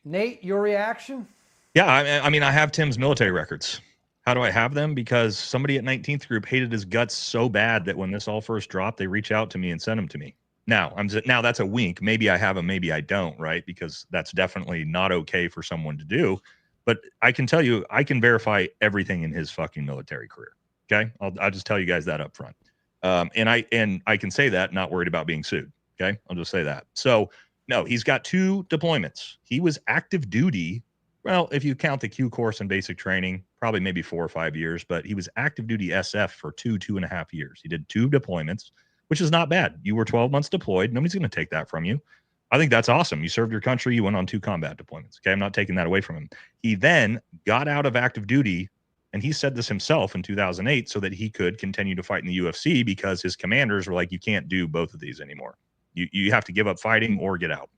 Nate, your reaction? Yeah, I mean, I have Tim's military records. How do I have them? Because somebody at 19th Group hated his guts so bad that when this all first dropped, they reached out to me and sent them to me. Now that's a wink. Maybe I have them, maybe I don't, right? Because that's definitely not okay for someone to do. But I can tell you, I can verify everything in his fucking military career. Okay, I'll just tell you guys that up front. And I can say that, not worried about being sued. Okay, I'll just say that. So no, he's got 2 deployments. He was active duty. Well, if you count the Q course and basic training, probably maybe 4 or 5 years. But he was active duty SF for 2.5 years. He did 2 deployments, which is not bad. You were 12 months deployed. Nobody's going to take that from you. I think that's awesome. You served your country. You went on 2 combat deployments. Okay, I'm not taking that away from him. He then got out of active duty And he said this himself in 2008 so that he could continue to fight in the UFC because his commanders were like, you can't do both of these anymore. You have to give up fighting or get out.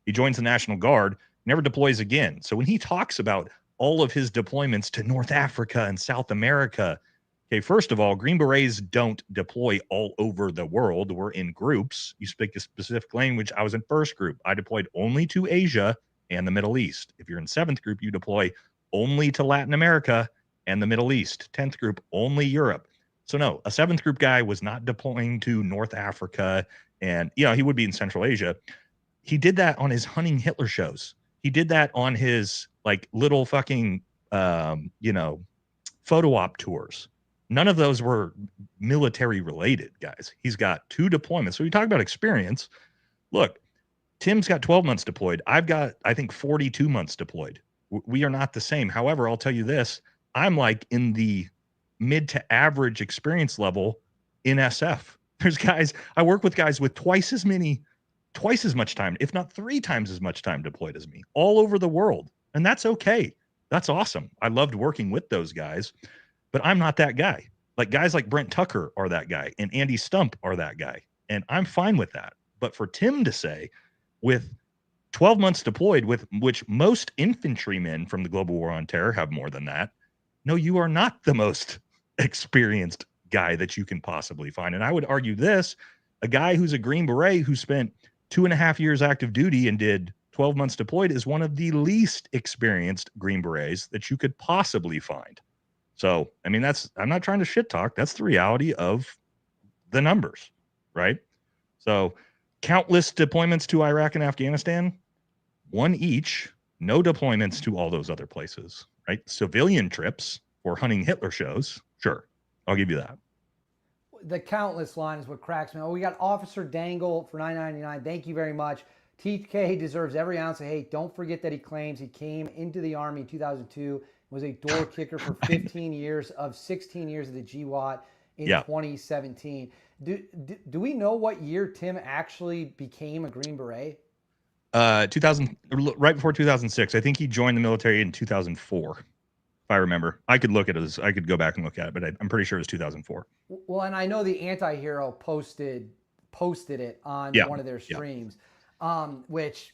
He joins the National Guard, never deploys again. So when he talks about all of his deployments to North Africa and South America, okay, first of all, Green Berets don't deploy all over the world. We're in groups. You speak a specific language. I was in first group. I deployed only to Asia and the Middle East. If you're in seventh group, you deploy only to Latin America and the Middle East. 10th group, only Europe. So no, a seventh group guy was not deploying to North Africa, and he would be in Central Asia. He did that on his hunting Hitler shows. He did that on his like little fucking photo op tours. None of those were military related, guys. He's got 2 deployments. So you talk about experience. Look, Tim's got 12 months deployed. I've got, I think, 42 months deployed. We are not the same. However, I'll tell you this. I'm like in the mid to average experience level in SF. There's guys, I work with guys with twice as much time, if not 3 times as much time deployed as me, all over the world. And that's okay. That's awesome. I loved working with those guys, but I'm not that guy. Like guys like Brent Tucker are that guy, and Andy Stump are that guy. And I'm fine with that. But for Tim to say, with 12 months deployed, with which most infantrymen from the Global War on Terror have more than that, no, you are not the most experienced guy that you can possibly find. And I would argue this, a guy who's a Green Beret who spent 2.5 years active duty and did 12 months deployed is one of the least experienced Green Berets that you could possibly find. So, I mean, I'm not trying to shit talk. That's the reality of the numbers, right? So countless deployments to Iraq and Afghanistan, 1 each, no deployments to all those other places, right? Civilian trips or hunting Hitler shows, sure, I'll give you that. The countless line is what cracks me. Oh, we got Officer Dangle for $9.99. Thank you very much. TK deserves every ounce of hate. Don't forget that he claims he came into the Army in 2002, was a door kicker for 15 years of 16 years of the GWAT in 2017. Do we know what year Tim actually became a Green Beret? 2000, right before 2006. I think he joined the military in 2004. If I remember, I could go back and look at it, but I'm pretty sure it was 2004. Well, and I know the Anti-Hero posted it on one of their streams, which,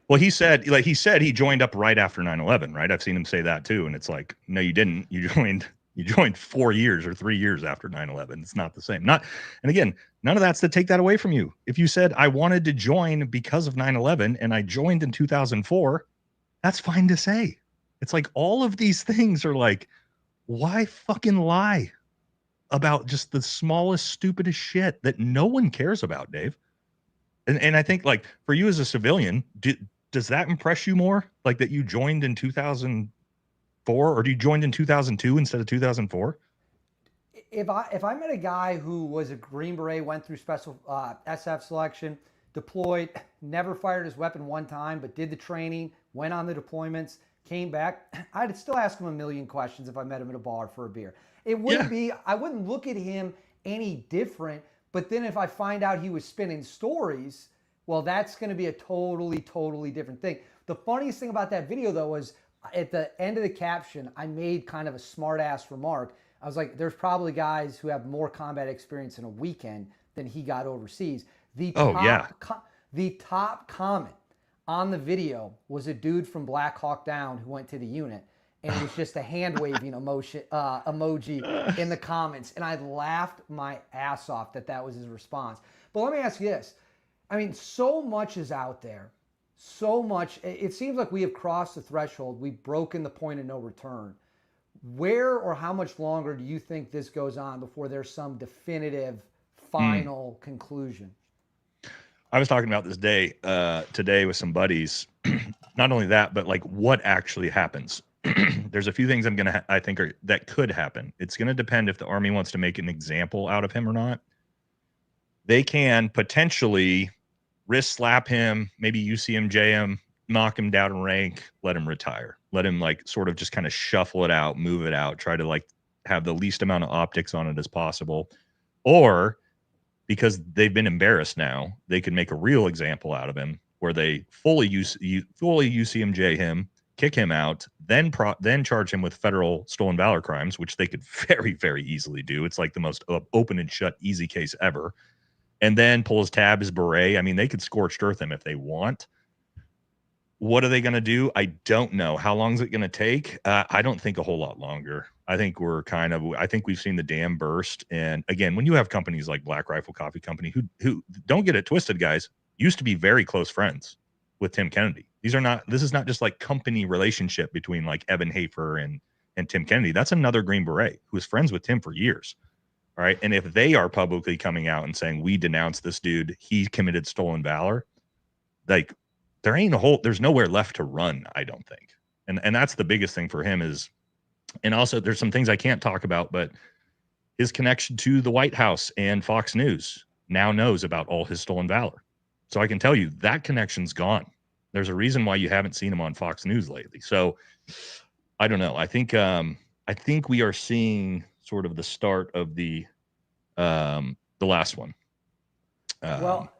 well, he said he joined up right after 9/11, right? I've seen him say that too. And it's like, no, you didn't. You joined 4 years or 3 years after 9/11. It's not the same. And again, none of that's to take that away from you. If you said I wanted to join because of 9/11 and I joined in 2004, that's fine to say. It's like all of these things are like, why fucking lie about just the smallest, stupidest shit that no one cares about, Dave? And I think, like, for you as a civilian, does that impress you more? Like that you joined in 2004, or you joined in 2002 instead of 2004? If I met a guy who was a Green Beret, went through special SF selection, deployed, never fired his weapon one time, but did the training, went on the deployments, came back, I'd still ask him a million questions if I met him at a bar for a beer. It wouldn't be, I wouldn't look at him any different. But then if I find out he was spinning stories, well, that's going to be a totally, totally different thing. The funniest thing about that video, though, was at the end of the caption, I made kind of a smart ass remark. I was like, there's probably guys who have more combat experience in a weekend than he got overseas. The top comment on the video was a dude from Black Hawk Down who went to the unit. And it was just a hand waving emoji in the comments. And I laughed my ass off that was his response. But let me ask you this. I mean, so much is out there. So much. It seems like we have crossed the threshold. We've broken the point of no return. Where or how much longer do you think this goes on before there's some definitive final conclusion? I was talking about this today with some buddies. Not only that, but like what actually happens. There's a few things I think that could happen. It's going to depend if the Army wants to make an example out of him or not. They can potentially wrist slap him, maybe UCMJ him, knock him down in rank, let him retire. Let him like sort of just kind of shuffle it out, move it out, try to like have the least amount of optics on it as possible. Or because they've been embarrassed now, they can make a real example out of him where they fully UCMJ him, kick him out, then charge him with federal stolen valor crimes, which they could very, very easily do. It's like the most open and shut, easy case ever. And then pull his tab, his beret. I mean, they could scorched earth him if they want. What are they going to do? I don't know. How long is it going to take? I don't think a whole lot longer. I think I think we've seen the dam burst. And again, when you have companies like Black Rifle Coffee Company, who don't get it twisted, guys, used to be very close friends with Tim Kennedy. This is not just like company relationship between like Evan Hafer and Tim Kennedy. That's another Green Beret who was friends with Tim for years. All right. And if they are publicly coming out and saying, we denounce this dude, he committed stolen valor, like, there's nowhere left to run, I don't think. And that's the biggest thing for him is, and also there's some things I can't talk about, but his connection to the White House and Fox News now knows about all his stolen valor. So I can tell you that connection's gone. There's a reason why you haven't seen him on Fox News lately. So I don't know. I think we are seeing sort of the start of the last one. Well,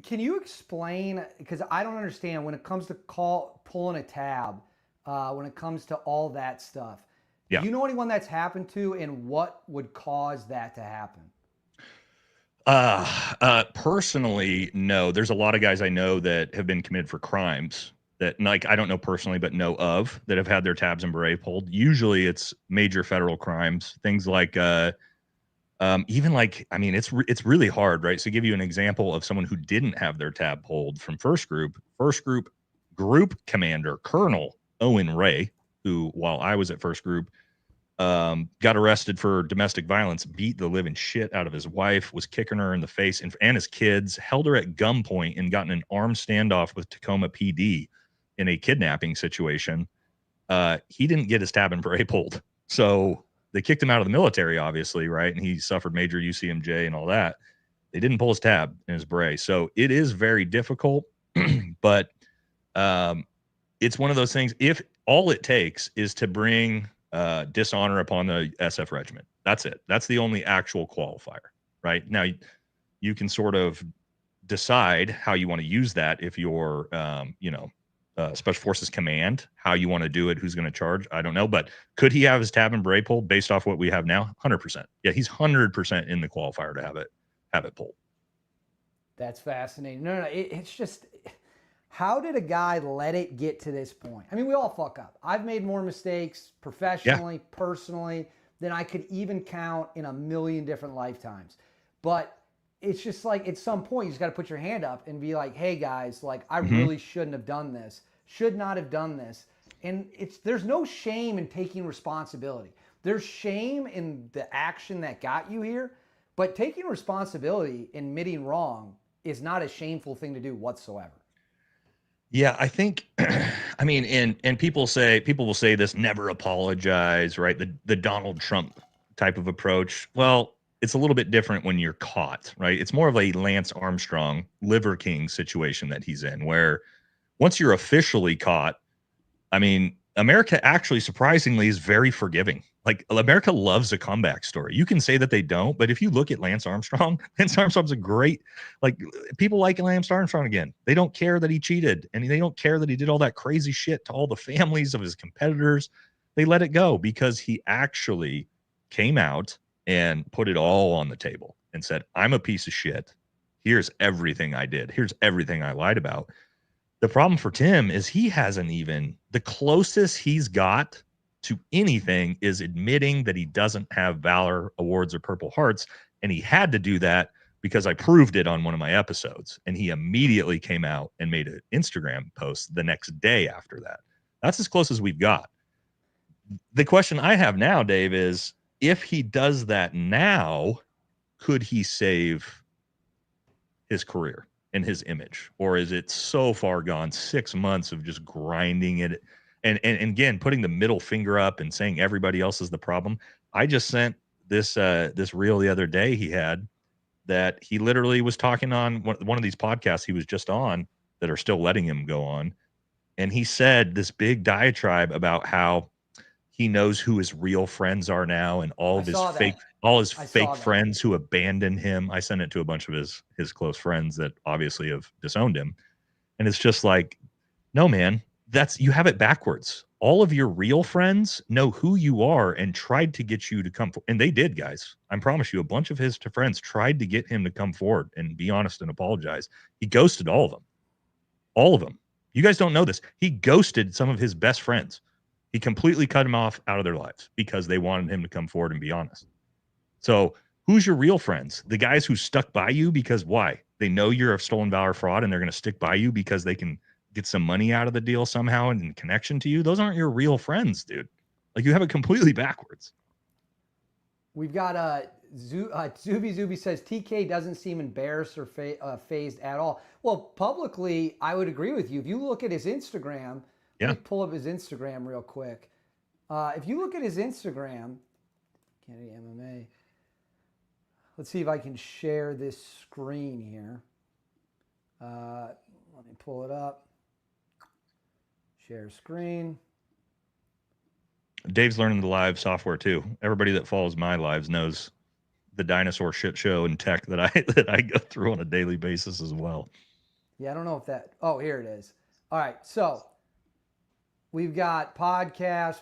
can you explain, because I don't understand when it comes to pulling a tab, when it comes to all that stuff. Yeah. Do you know anyone that's happened to, and what would cause that to happen? Personally, no. There's a lot of guys I know that have been committed for crimes that, like, I don't know personally, but know of, that have had their tabs and beret pulled. Usually it's major federal crimes, things like, even like, I mean, it's really hard, right? So give you an example of someone who didn't have their tab pulled from first group commander, Colonel Owen Ray, who, while I was at first group, got arrested for domestic violence, beat the living shit out of his wife, was kicking her in the face and his kids, held her at gunpoint and got in an armed standoff with Tacoma PD in a kidnapping situation. He didn't get his tab and beret pulled. So they kicked him out of the military, obviously, right? And he suffered major UCMJ and all that. They didn't pull his tab and his beret. So it is very difficult, but it's one of those things. If all it takes is to bring dishonor upon the SF regiment, that's it. That's the only actual qualifier, right? Now, you can sort of decide how you want to use that if you're, Special Forces Command, how you want to do it, who's going to charge. I don't know. But could he have his tab and beret pulled based off what we have now? 100%. Yeah, he's 100% in the qualifier to have it pulled. That's fascinating. No, it's just, how did a guy let it get to this point? I mean, we all fuck up. I've made more mistakes professionally, personally, than I could even count in a million different lifetimes. But it's just like, at some point, you just got to put your hand up and be like, hey guys, like, I really shouldn't have done this, should not have done this. And there's no shame in taking responsibility. There's shame in the action that got you here, but taking responsibility and admitting wrong is not a shameful thing to do whatsoever. Yeah, I think, I mean, and people will say this, never apologize, right? The Donald Trump type of approach. Well, it's a little bit different when you're caught, right? It's more of a Lance Armstrong, Liver King situation that he's in, where once you're officially caught, I mean, America actually surprisingly is very forgiving. Like, America loves a comeback story. You can say that they don't, but if you look at Lance Armstrong's a great, like, people like Lance Armstrong again. They don't care that he cheated, and they don't care that he did all that crazy shit to all the families of his competitors. They let it go because he actually came out and put it all on the table and said, I'm a piece of shit. Here's everything I did. Here's everything I lied about. The problem for Tim is he hasn't even, the closest he's got to anything is admitting that he doesn't have Valor Awards or Purple Hearts. And he had to do that because I proved it on one of my episodes. And he immediately came out and made an Instagram post the next day after that. That's as close as we've got. The question I have now, Dave, is if he does that now, could he save his career and his image? Or is it so far gone, 6 months of just grinding it? And again, putting the middle finger up and saying everybody else is the problem. I just sent this reel the other day he had that he literally was talking on one of these podcasts he was just on that are still letting him go on. And he said this big diatribe about how he knows who his real friends are now and all of his fake friends who abandoned him. I sent it to a bunch of his close friends that obviously have disowned him. And it's just like, no, man, you have it backwards. All of your real friends know who you are and tried to get you to come and they did, guys. I promise you, a bunch of his friends tried to get him to come forward and be honest and apologize. He ghosted all of them. All of them. You guys don't know this. He ghosted some of his best friends. He completely cut them off out of their lives because they wanted him to come forward and be honest. So who's your real friends? The guys who stuck by you because why? They know you're a stolen valor fraud and they're going to stick by you because they can get some money out of the deal somehow and in connection to you. Those aren't your real friends, dude. Like, you have it completely backwards. We've got Zuby says TK doesn't seem embarrassed or phased at all. Well, publicly, I would agree with you. If you look at his Instagram, let me pull up his Instagram real quick. If you look at his Instagram, Kennedy MMA. Let's see if I can share this screen here. Let me pull it up. Share screen. Dave's learning the live software too. Everybody that follows my lives knows the dinosaur shit show and tech that I go through on a daily basis as well. Yeah, I don't know if that. Oh, here it is. All right, so we've got podcast,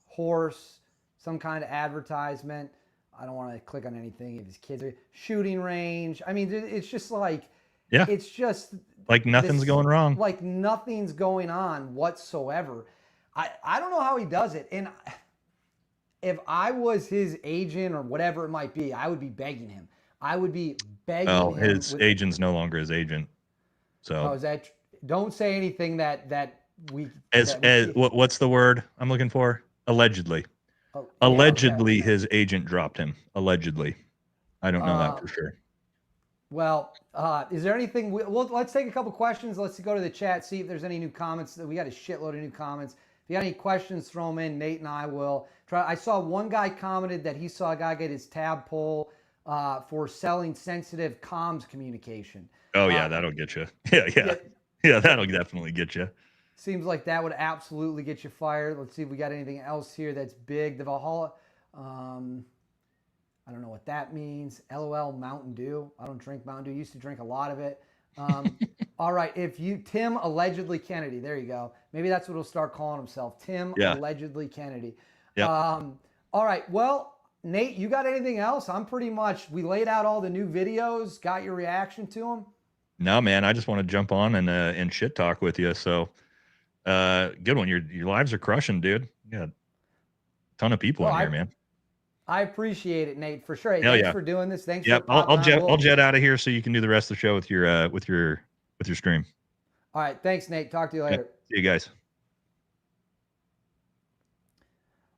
horse, some kind of advertisement. I don't want to click on anything if his kids are shooting range. I mean, it's just like, it's just like nothing's going wrong. Like nothing's going on whatsoever. I don't know how he does it. And if I was his agent or whatever it might be, I would be begging him. I would be begging him. Oh, his agent's no longer his agent. So is that? Don't say anything that we. What's the word I'm looking for? Allegedly. Oh, Allegedly, his agent dropped him. Allegedly. I don't know that for sure. Well, is there anything? Well, let's take a couple questions. Let's go to the chat, see if there's any new comments. We got a shitload of new comments. If you got any questions, throw them in. Nate and I will try. I saw one guy commented that he saw a guy get his tab pull for selling sensitive comms communication. Oh, yeah, that'll get you. Yeah, that'll definitely get you. Seems like that would absolutely get you fired. Let's see if we got anything else here that's big. The Valhalla, I don't know what that means. LOL Mountain Dew. I don't drink Mountain Dew. Used to drink a lot of it. All right, Tim allegedly Kennedy. There you go. Maybe that's what he'll start calling himself. Tim allegedly Kennedy. Yep. All right, well, Nate, you got anything else? We laid out all the new videos, got your reaction to them. No, man, I just want to jump on and shit talk with you. So, good one. Your lives are crushing, dude. You got a ton of people in here, man. I appreciate it, Nate, for sure. Hey, thanks for doing this. Thanks. Yep. I'll jet out of here so you can do the rest of the show with your stream. All right. Thanks, Nate. Talk to you later. Yep. See you guys.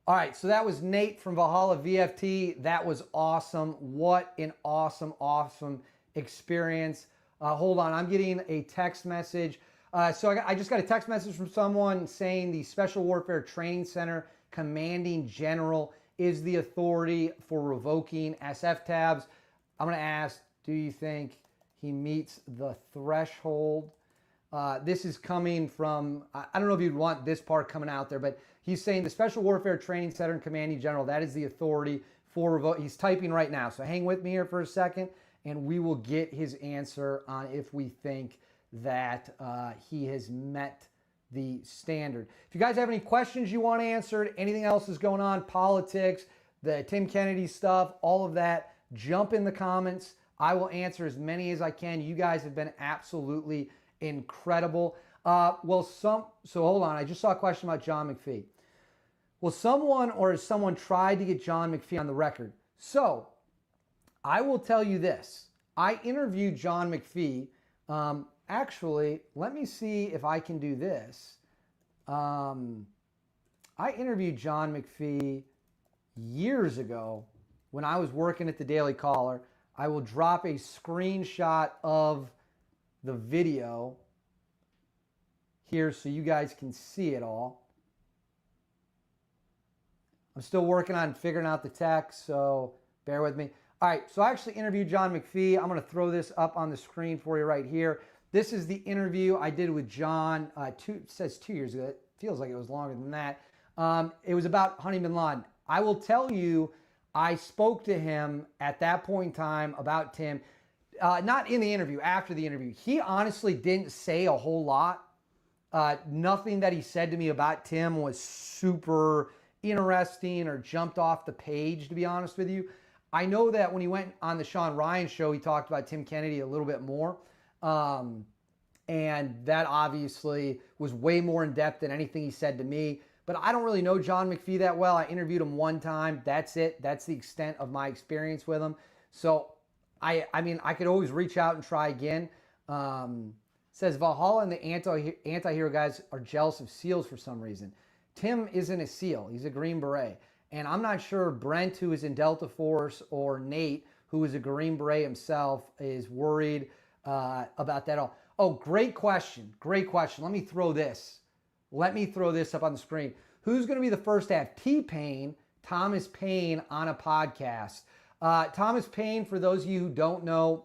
All right. So that was Nate from Valhalla VFT. That was awesome. What an awesome experience. Hold on. I'm getting a text message. So I just got a text message from someone saying the Special Warfare Training Center Commanding General is the authority for revoking SF tabs. I'm going to ask, do you think he meets the threshold? This is coming from, I don't know if you'd want this part coming out there, but he's saying the Special Warfare Training Center and Commanding General, that is the authority for revoke. He's typing right now. So hang with me here for a second, and we will get his answer on if we think that he has met the standard. If you guys have any questions you want answered, anything else is going on, politics, the Tim Kennedy stuff, all of that, jump in the comments. I will answer as many as I can. You guys have been absolutely incredible. So hold on. I just saw a question about John McPhee. Will someone or has someone tried to get John McPhee on the record? So I will tell you this. I interviewed John McPhee. Actually, let me see if I can do this. I interviewed John McPhee years ago when I was working at the Daily Caller. I will drop a screenshot of the video here so you guys can see it all. I'm still working on figuring out the text, so bear with me. All right, so I actually interviewed John McPhee. I'm going to throw this up on the screen for you right here. This is the interview I did with John, it says 2 years ago. It feels like it was longer than that. It was about hunting bin Laden. I will tell you, I spoke to him at that point in time about Tim, not in the interview, after the interview. He honestly didn't say a whole lot. Nothing that he said to me about Tim was super interesting or jumped off the page, to be honest with you. I know that when he went on the Sean Ryan show, he talked about Tim Kennedy a little bit more. And that obviously was way more in depth than anything he said to me. But I don't really know John McPhee that well. I interviewed him one time. That's it. That's the extent of my experience with him. So, I mean, I could always reach out and try again. Says Valhalla and the anti-hero guys are jealous of SEALs for some reason. Tim isn't a SEAL. He's a Green Beret. And I'm not sure Brent, who is in Delta Force, or Nate, who is a Green Beret himself, is worried about that all. Oh, great question. Great question. Let me throw this up on the screen. Who's going to be the first to have T-Pain, Thomas Paine, on a podcast? Thomas Paine, for those of you who don't know,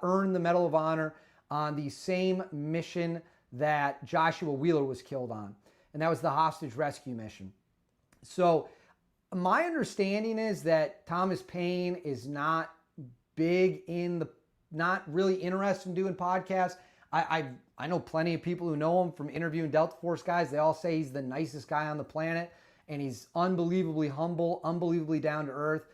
earned the Medal of Honor on the same mission that Joshua Wheeler was killed on. And that was the hostage rescue mission. So my understanding is that Thomas Paine is not not really interested in doing podcasts. I know plenty of people who know him from interviewing Delta Force guys. They all say he's the nicest guy on the planet, and he's unbelievably humble, unbelievably down to earth.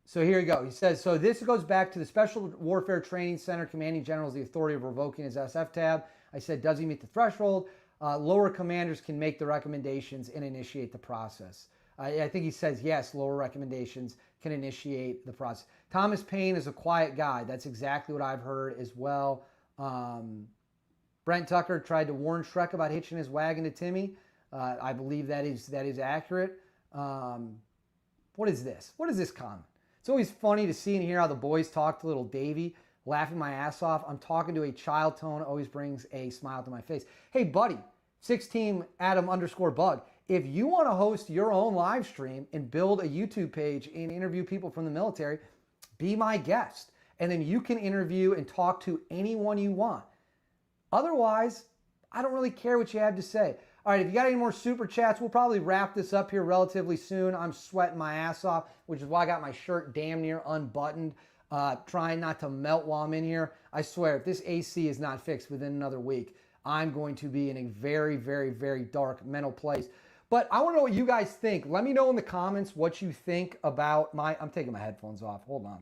So here you go. He says, so this goes back to the Special Warfare Training Center commanding general has the authority of revoking his SF tab. I said, does he meet the threshold? Lower commanders can make the recommendations and initiate the process. I think he says, yes, lower recommendations can initiate the process. Thomas Paine is a quiet guy. That's exactly what I've heard as well. Brent Tucker tried to warn Shrek about hitching his wagon to Timmy. I believe that is accurate. What is this? What is this comment? It's always funny to see and hear how the boys talk to little Davy, laughing my ass off. I'm talking to a child tone, always brings a smile to my face. Hey, buddy, 16 Adam_bug. If you want to host your own live stream and build a YouTube page and interview people from the military, be my guest. And then you can interview and talk to anyone you want. Otherwise, I don't really care what you have to say. All right, if you got any more super chats, we'll probably wrap this up here relatively soon. I'm sweating my ass off, which is why I got my shirt damn near unbuttoned, trying not to melt while I'm in here. I swear, if this AC is not fixed within another week, I'm going to be in a very, very, very dark mental place. But I want to know what you guys think. Let me know in the comments what you think about I'm taking my headphones off. Hold on.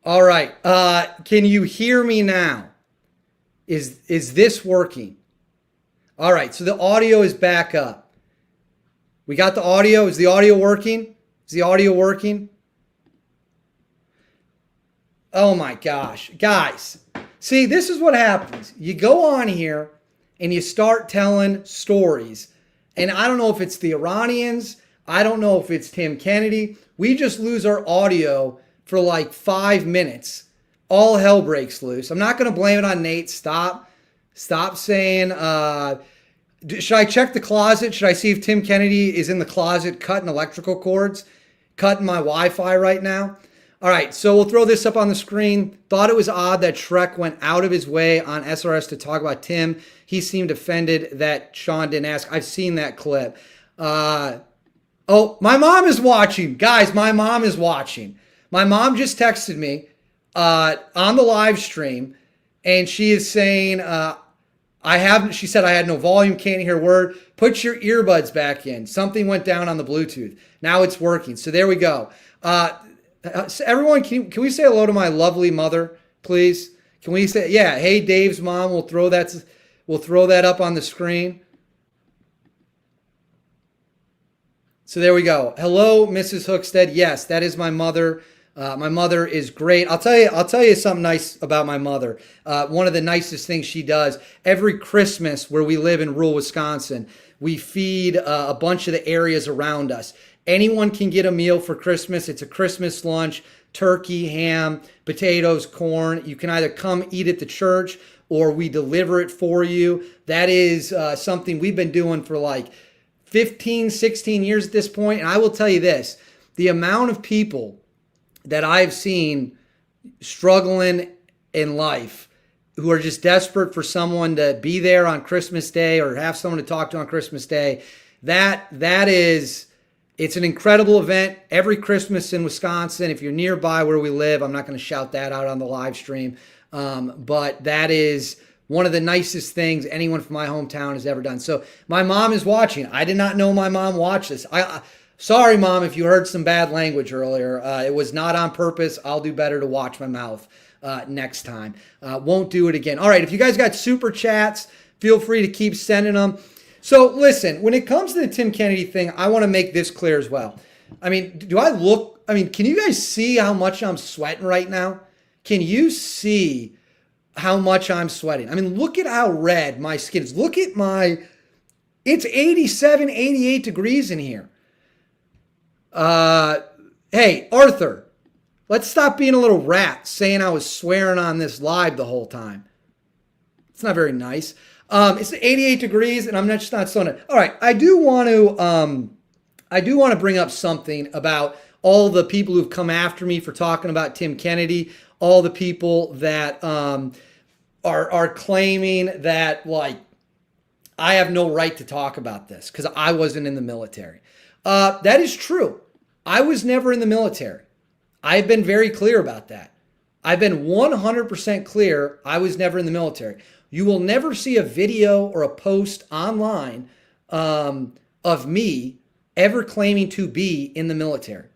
All right. Can you hear me now? Is this working? All right. So the audio is back up. We got the audio. Is the audio working? Is the audio working? Oh my gosh. Guys, see, this is what happens. You go on here and you start telling stories. And I don't know if it's the Iranians. I don't know if it's Tim Kennedy. We just lose our audio for like 5 minutes. All hell breaks loose. I'm not going to blame it on Nate. Stop saying, should I check the closet? Should I see if Tim Kennedy is in the closet cutting electrical cords, cutting my Wi-Fi right now? All right, so we'll throw this up on the screen. Thought it was odd that Shrek went out of his way on SRS to talk about Tim. He seemed offended that Sean didn't ask. I've seen that clip. Oh, my mom is watching. Guys, my mom is watching. My mom just texted me on the live stream, and she is saying, she said I had no volume, can't hear a word. Put your earbuds back in. Something went down on the Bluetooth. Now it's working. So there we go. Everyone, can we say hello to my lovely mother, please? Can we say, yeah, hey, Dave's mom. We'll throw that up on the screen. So there we go. Hello, Mrs. Hookstead. Yes, that is my mother. My mother is great. I'll tell you something nice about my mother. One of the nicest things she does every Christmas, where we live in rural Wisconsin, we feed a bunch of the areas around us. Anyone can get a meal for Christmas. It's a Christmas lunch: turkey, ham, potatoes, corn. You can either come eat at the church or we deliver it for you. That is something we've been doing for like 15, 16 years at this point. And I will tell you this, the amount of people that I've seen struggling in life who are just desperate for someone to be there on Christmas Day or have someone to talk to on Christmas Day, it's an incredible event every Christmas in Wisconsin. If you're nearby where we live, I'm not going to shout that out on the live stream, but that is one of the nicest things anyone from my hometown has ever done. So my mom is watching. I did not know my mom watched this. Sorry, Mom, if you heard some bad language earlier. It was not on purpose. I'll do better to watch my mouth next time. Won't do it again. All right, if you guys got super chats, feel free to keep sending them. So listen, when it comes to the Tim Kennedy thing, I want to make this clear as well. I mean, can you guys see how much I'm sweating right now? Can you see how much I'm sweating? I mean, look at how red my skin is. Look at it's 87, 88 degrees in here. Hey, Arthur, let's stop being a little rat saying I was swearing on this live the whole time. It's not very nice. It's 88 degrees, and I'm just not so. All right, I do want to bring up something about all the people who've come after me for talking about Tim Kennedy. All the people that are claiming that like I have no right to talk about this because I wasn't in the military. That is true. I was never in the military. I've been very clear about that. I've been 100% clear I was never in the military. You will never see a video or a post online of me ever claiming to be in the military.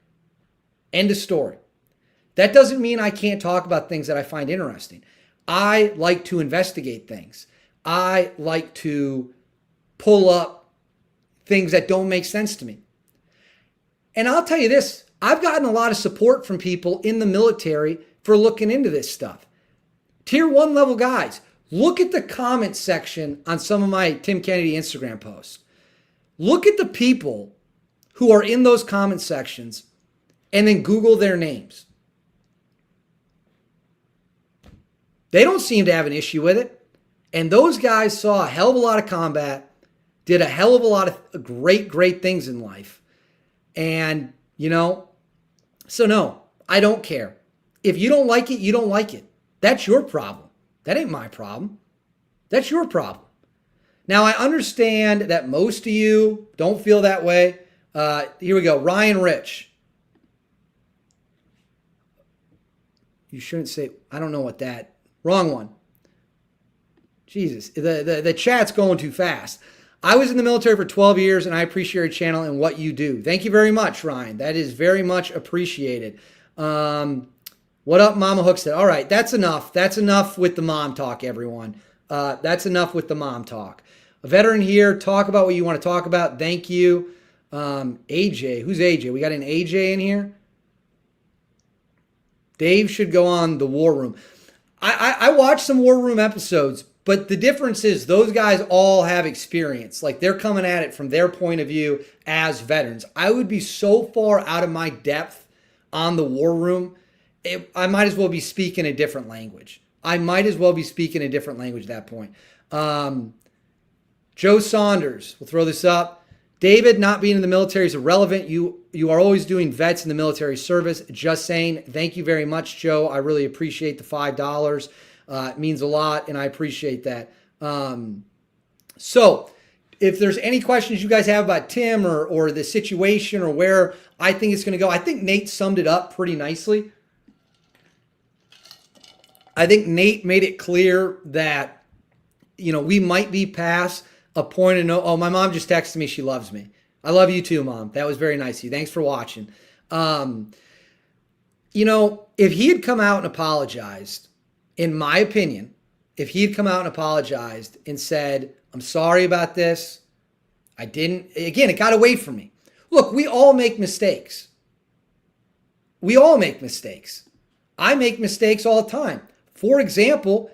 End of story. That doesn't mean I can't talk about things that I find interesting. I like to investigate things. I like to pull up things that don't make sense to me. And I'll tell you this, I've gotten a lot of support from people in the military for looking into this stuff. Tier 1 level guys, look at the comment section on some of my Tim Kennedy Instagram posts. Look at the people who are in those comment sections and then Google their names. They don't seem to have an issue with it. And those guys saw a hell of a lot of combat, did a hell of a lot of great, great things in life. And, so no, I don't care. If you don't like it, you don't like it. That's your problem. That ain't my problem. That's your problem. Now, I understand that most of you don't feel that way. Here we go. Ryan Rich. You shouldn't say, I don't know what that. Wrong one. Jesus, the chat's going too fast. I was in the military for 12 years, and I appreciate your channel and what you do. Thank you very much, Ryan. That is very much appreciated. What up, Mama Hookstead? All right, that's enough. That's enough with the mom talk, everyone. That's enough with the mom talk. A veteran here, talk about what you want to talk about. Thank you. AJ, who's AJ? We got an AJ in here. Dave should go on the War Room. I watched some War Room episodes, but the difference is those guys all have experience. Like they're coming at it from their point of view as veterans. I would be so far out of my depth on the War Room. I might as well be speaking a different language. I might as well be speaking a different language at that point. Joe Saunders, we'll throw this up. David, not being in the military is irrelevant. You are always doing vets in the military service. Just saying. Thank you very much, Joe. I really appreciate the $5. It means a lot, and I appreciate that. So if there's any questions you guys have about Tim or the situation or where I think it's going to go, I think Nate summed it up pretty nicely. I think Nate made it clear that, we might be past a point of no. Oh, my mom just texted me. She loves me. I love you too, Mom. That was very nice of you. Thanks for watching. If he had come out and apologized, in my opinion, if he had come out and apologized and said, I'm sorry about this. It got away from me. Look, we all make mistakes. We all make mistakes. I make mistakes all the time. For example,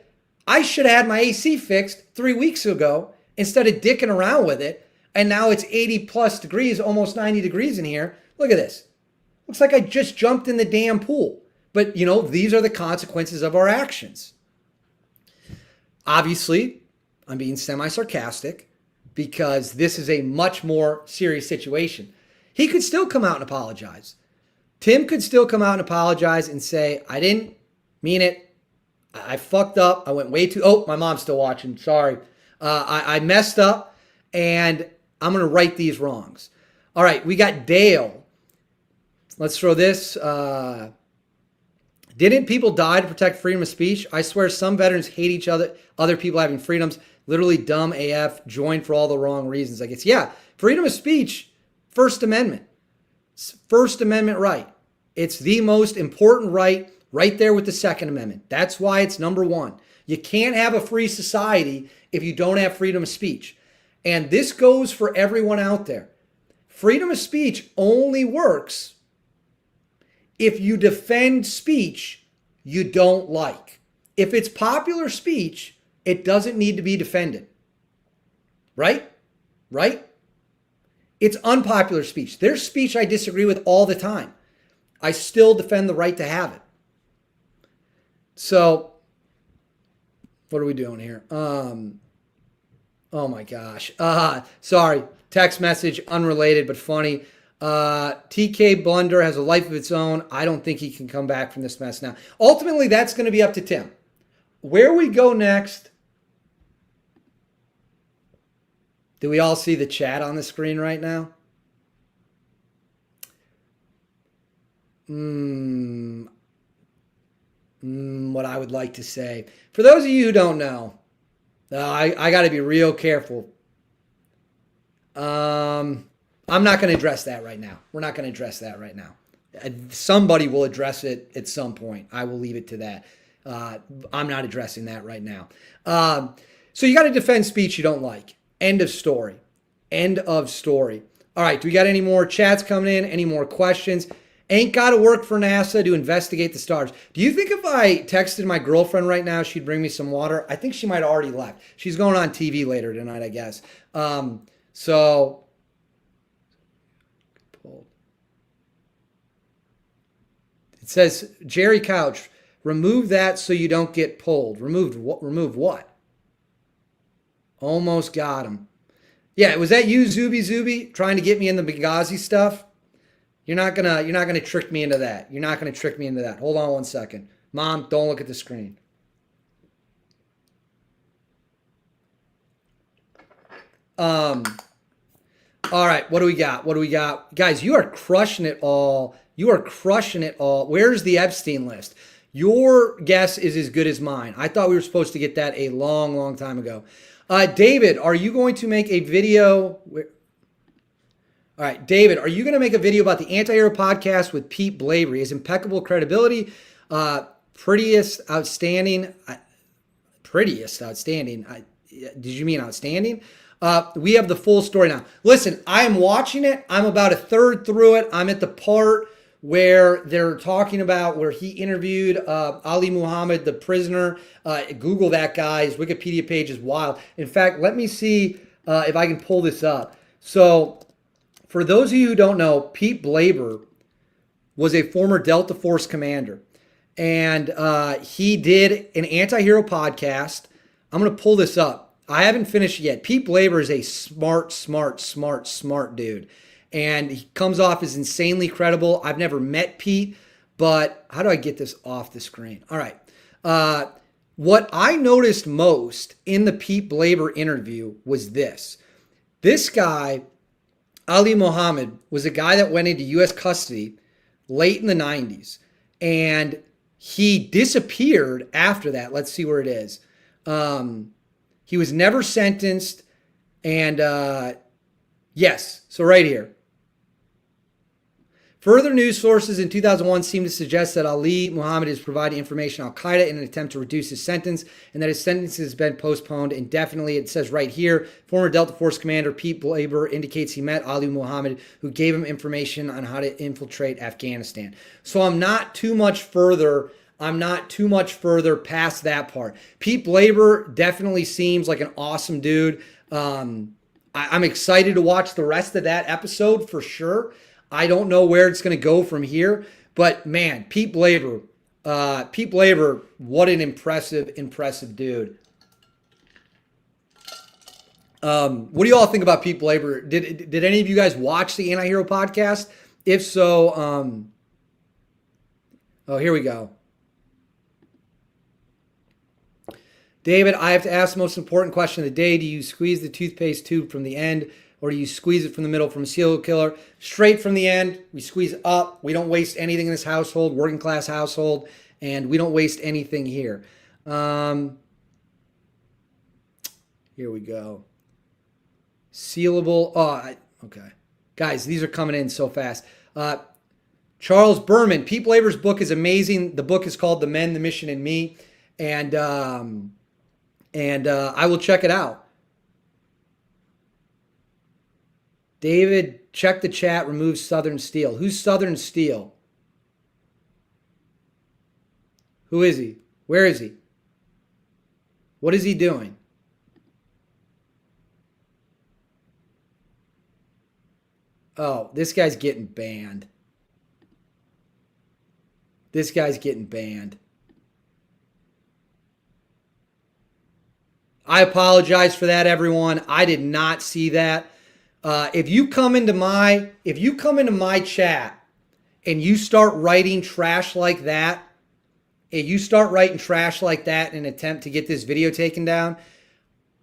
I should have had my AC fixed 3 weeks ago instead of dicking around with it. And now it's 80 plus degrees, almost 90 degrees in here. Look at this. Looks like I just jumped in the damn pool. But, these are the consequences of our actions. Obviously, I'm being semi-sarcastic because this is a much more serious situation. He could still come out and apologize. Tim could still come out and apologize and say, I didn't mean it. I fucked up. I went way too. Oh, my mom's still watching. Sorry. I messed up and I'm going to right these wrongs. All right. We got Dale. Let's throw this. Didn't people die to protect freedom of speech? I swear some veterans hate other people having freedoms. Literally dumb AF, joined for all the wrong reasons. I guess, yeah. Freedom of speech, First Amendment. First Amendment right. It's the most important right there with the Second Amendment. That's why it's number one. You can't have a free society if you don't have freedom of speech. And this goes for everyone out there. Freedom of speech only works if you defend speech you don't like. If it's popular speech, it doesn't need to be defended. Right? Right? It's unpopular speech. There's speech I disagree with all the time. I still defend the right to have it. So, what are we doing here? Oh my gosh. Sorry. Text message, unrelated but funny. TK Blunder has a life of its own. I don't think he can come back from this mess now. Ultimately, that's going to be up to Tim. Where we go next. Do we all see the chat on the screen right now? What I would like to say. For those of you who don't know, I got to be real careful. I'm not going to address that right now. We're not going to address that right now. Somebody will address it at some point. I will leave it to that. I'm not addressing that right now. So you got to defend speech you don't like. End of story. End of story. All right. Do we got any more chats coming in? Any more questions? Ain't got to work for NASA to investigate the stars. Do you think if I texted my girlfriend right now, she'd bring me some water? I think she might have already left. She's going on TV later tonight, I guess. So it says, Jerry Couch, remove that so you don't get pulled. Remove what? Almost got him. Yeah, was that you, Zuby, trying to get me in the Benghazi stuff? You're not gonna trick me into that. You're not gonna trick me into that. Hold on one second. Mom, don't look at the screen. All right, what do we got? What do we got? Guys, you are crushing it all. You are crushing it all. Where's the Epstein list? Your guess is as good as mine. I thought we were supposed to get that a long, long time ago. David, are you going to make a video? All right, David, are you going to make a video about the Anti-Hero podcast with Pete Blavery? His impeccable credibility Prettiest outstanding. Did you mean outstanding? We have the full story now. Listen, I am watching it. I'm about a third through it. I'm at the part where they're talking about where he interviewed Ali Muhammad, the prisoner. Google that guy. His Wikipedia page is wild. In fact, let me see if I can pull this up. So, for those of you who don't know, Pete Blaber was a former Delta Force commander. And he did an anti-hero podcast. I'm going to pull this up. I haven't finished it yet. Pete Blaber is a smart dude. And he comes off as insanely credible. I've never met Pete, but how do I get this off the screen? All right. What I noticed most in the Pete Blaber interview was this. This guy, Ali Muhammad, was a guy that went into U.S. custody late in the 90s. And he disappeared after that. Let's see where it is. He was never sentenced. And yes, so right here. Further news sources in 2001 seem to suggest that Ali Muhammad is providing information to Al-Qaeda in an attempt to reduce his sentence and that his sentence has been postponed indefinitely. It says right here, former Delta Force commander Pete Blaber indicates he met Ali Muhammad, who gave him information on how to infiltrate Afghanistan. So I'm not too much further past that part. Pete Blaber definitely seems like an awesome dude. I'm excited to watch the rest of that episode for sure. I don't know where it's going to go from here, but man, Pete Blaber, what an impressive dude. What do you all think about Pete Blaber? Did any of you guys watch the Anti-Hero podcast? If so, oh, here we go. David, I have to ask the most important question of the day. Do you squeeze the toothpaste tube from the end, or do you squeeze it from the middle from a serial killer? Straight from the end. We squeeze up. We don't waste anything in this household, working class household, and we don't waste anything here. Here we go. Sealable. Okay. Guys, these are coming in so fast. Charles Berman, Pete Blaber's book is amazing. The book is called The Men, the Mission, and Me. And I will check it out. David, check the chat, remove Southern Steel. Who's Southern Steel? Who is he? Where is he? What is he doing? Oh, this guy's getting banned. This guy's getting banned. I apologize for that, everyone. I did not see that. If you come into my chat and you start writing trash like that, in an attempt to get this video taken down,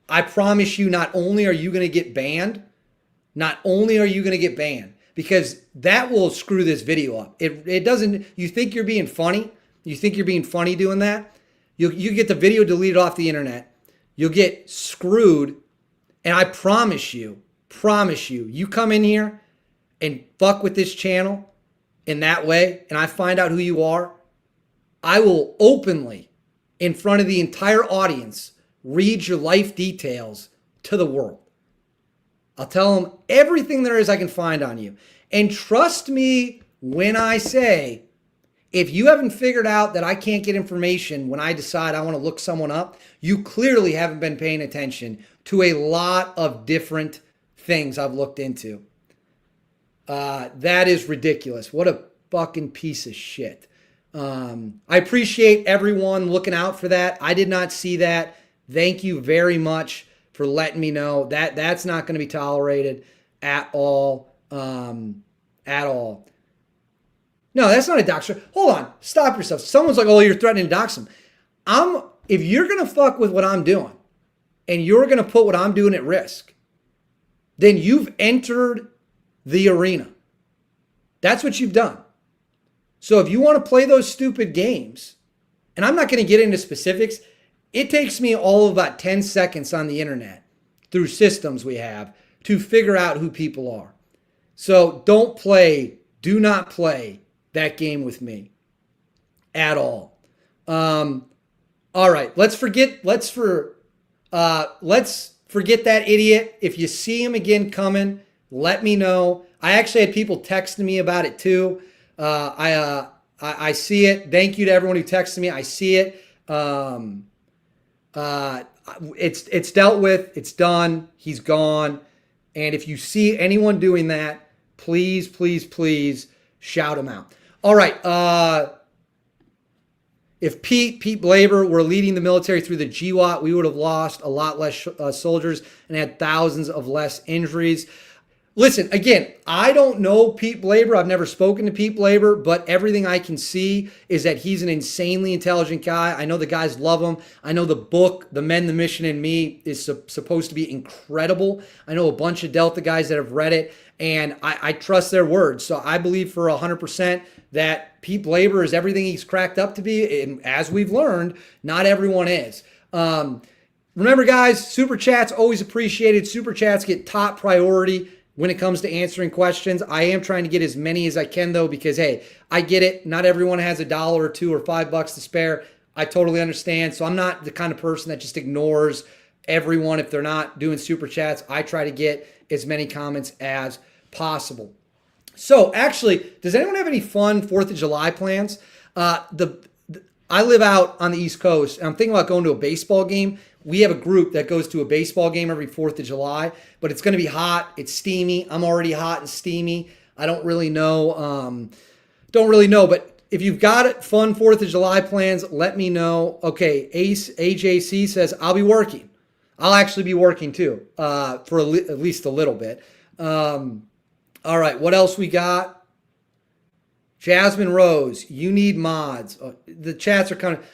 I promise you, not only are you going to get banned, because that will screw this video up. It doesn't. You think you're being funny? You think you're being funny doing that? You get the video deleted off the internet. You'll get screwed, and I promise you, you come in here and fuck with this channel in that way, and I find out who you are, I will openly, in front of the entire audience, read your life details to the world. I'll tell them everything there is I can find on you. And trust me when I say, if you haven't figured out that I can't get information when I decide I want to look someone up, you clearly haven't been paying attention to a lot of different things I've looked into. That is ridiculous. What a fucking piece of shit. I appreciate everyone looking out for that. I did not see that. Thank you very much for letting me know. That's not going to be tolerated at all. At all. No, that's not a dox. Hold on. Stop yourself. Someone's like, oh, you're threatening to dox them. If you're going to fuck with what I'm doing and you're going to put what I'm doing at risk, then you've entered the arena. That's what you've done. So if you want to play those stupid games, and I'm not going to get into specifics, it takes me all of about 10 seconds on the internet through systems we have to figure out who people are. So do not play that game with me. at all. All right, let's forget that idiot. If you see him again coming, let me know. I actually had people texting me about it too. I see it. Thank you to everyone who texted me. I see it. It's dealt with. It's done. He's gone. And if you see anyone doing that, please, please, please shout him out. All right. If Pete Blaber were leading the military through the GWAT, we would have lost a lot less soldiers and had thousands of less injuries. Listen, again, I don't know Pete Blaber. I've never spoken to Pete Blaber, but everything I can see is that he's an insanely intelligent guy. I know the guys love him. I know the book, The Men, the Mission, and Me, is supposed to be incredible. I know a bunch of Delta guys that have read it, and I trust their words. So I believe for 100% that Pete Blaber is everything he's cracked up to be, and as we've learned, not everyone is. Remember, guys, Super Chats, always appreciated. Super Chats get top priority when it comes to answering questions. I am trying to get as many as I can, though, because, hey, I get it. Not everyone has $1 or $2 or $5 to spare. I totally understand. So I'm not the kind of person that just ignores everyone if they're not doing Super Chats. I try to get as many comments as possible. So, actually, does anyone have any fun 4th of July plans? I live out on the East Coast, and I'm thinking about going to a baseball game. We have a group that goes to a baseball game every 4th of July, but it's going to be hot. It's steamy. I'm already hot and steamy. I don't really know. But if you've got it, fun 4th of July plans, let me know. Okay, AJC says, I'll be working. I'll actually be working too, for at least a little bit. All right, what else we got? Jasmine Rose, you need mods. The chats are kind of,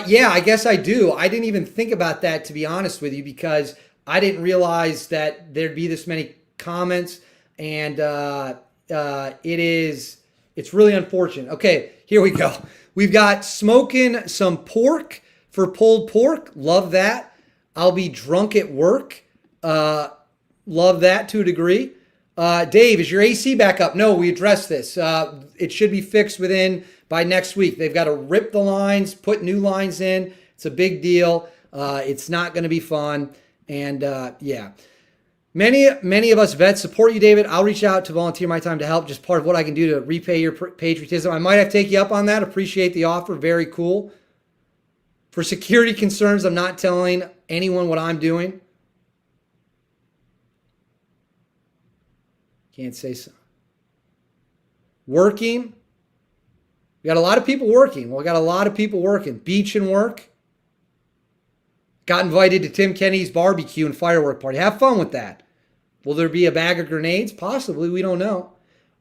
yeah, I guess I do. I didn't even think about that, to be honest with you, because I didn't realize that there'd be this many comments, and it's really unfortunate. Okay, here we go. We've got smoking some pork for pulled pork. Love that. I'll be drunk at work. Love that to a degree. Dave, is your AC back up? No, we addressed this. It should be fixed by next week. They've got to rip the lines, put new lines in. It's a big deal. It's not going to be fun. And yeah, many of us vets support you, David. I'll reach out to volunteer my time to help. Just part of what I can do to repay your patriotism. I might have to take you up on that. Appreciate the offer. Very cool. For security concerns, I'm not telling anyone what I'm doing. Can't say so. Working. We got a lot of people working. Well, we got a lot of people working. Beach and work. Got invited to Tim Kenny's barbecue and firework party. Have fun with that. Will there be a bag of grenades? Possibly. We don't know.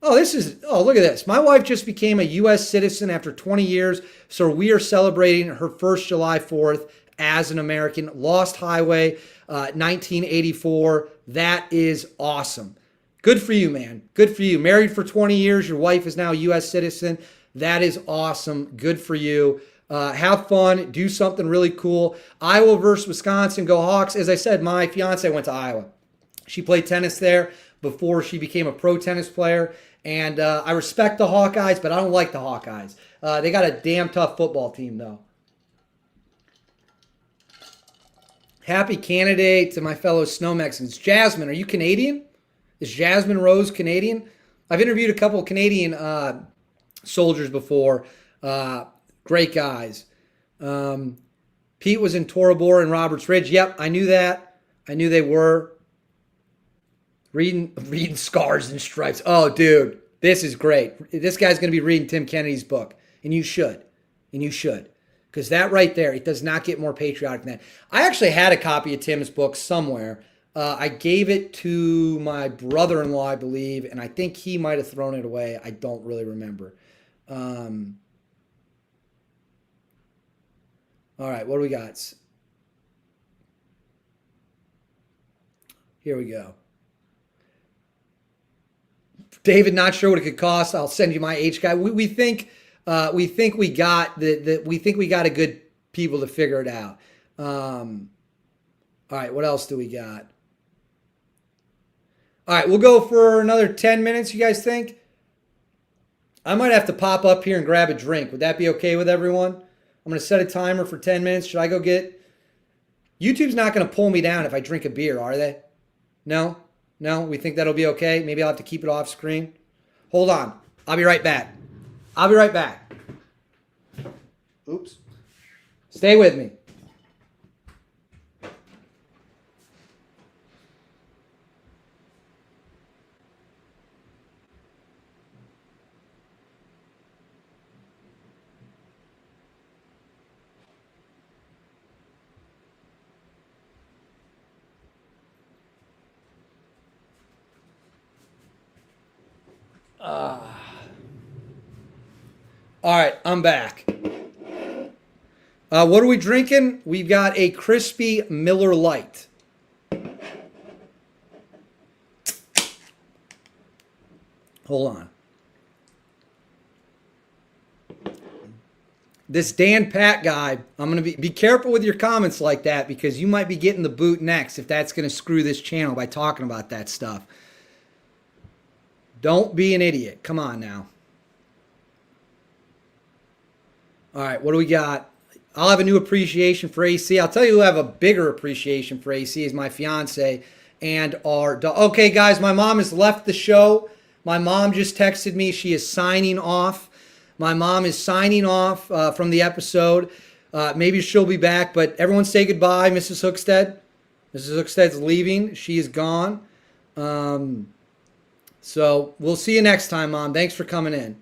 Oh, look at this. My wife just became a U.S. citizen after 20 years, so we are celebrating her first July 4th as an American. Lost Highway, 1984. That is awesome. Good for you, man. Good for you. Married for 20 years. Your wife is now a U.S. citizen. That is awesome. Good for you. Have fun. Do something really cool. Iowa versus Wisconsin. Go Hawks. As I said, my fiance went to Iowa. She played tennis there before she became a pro tennis player. And I respect the Hawkeyes, but I don't like the Hawkeyes. They got a damn tough football team, though. Happy Canada Day to my fellow Snow Mexicans. Jasmine, are you Canadian? Is Jasmine Rose Canadian? I've interviewed a couple of Canadian soldiers before. Great guys. Pete was in Tora Bora and Roberts Ridge. Yep, I knew that. I knew they were. Reading Scars and Stripes. Oh, dude, this is great. This guy's going to be reading Tim Kennedy's book, and you should. Because that right there, it does not get more patriotic than that. I actually had a copy of Tim's book somewhere. I gave it to my brother-in-law, I believe, and I think he might have thrown it away. I don't really remember. All right, what do we got? Here we go. David, not sure what it could cost. I'll send you my H guy. We think we got a good people to figure it out. All right, what else do we got? All right, we'll go for another 10 minutes, you guys think? I might have to pop up here and grab a drink. Would that be okay with everyone? I'm going to set a timer for 10 minutes. Should I go get... YouTube's not going to pull me down if I drink a beer, are they? No? No? We think that'll be okay? Maybe I'll have to keep it off screen. Hold on. I'll be right back. I'll be right back. Oops. Stay with me. All right, I'm back. What are we drinking? We've got a crispy Miller Lite. Hold on. This Dan Pat guy, I'm going to be careful with your comments like that because you might be getting the boot next if that's going to screw this channel by talking about that stuff. Don't be an idiot. Come on now. All right, what do we got? I'll have a new appreciation for AC. I'll tell you who I have a bigger appreciation for AC is my fiance and our dog. Okay, guys, my mom has left the show. My mom just texted me. She is signing off. My mom is signing off from the episode. Maybe she'll be back, but everyone say goodbye, Mrs. Hookstead. Mrs. Hookstead's leaving. She is gone. So we'll see you next time, Mom. Thanks for coming in.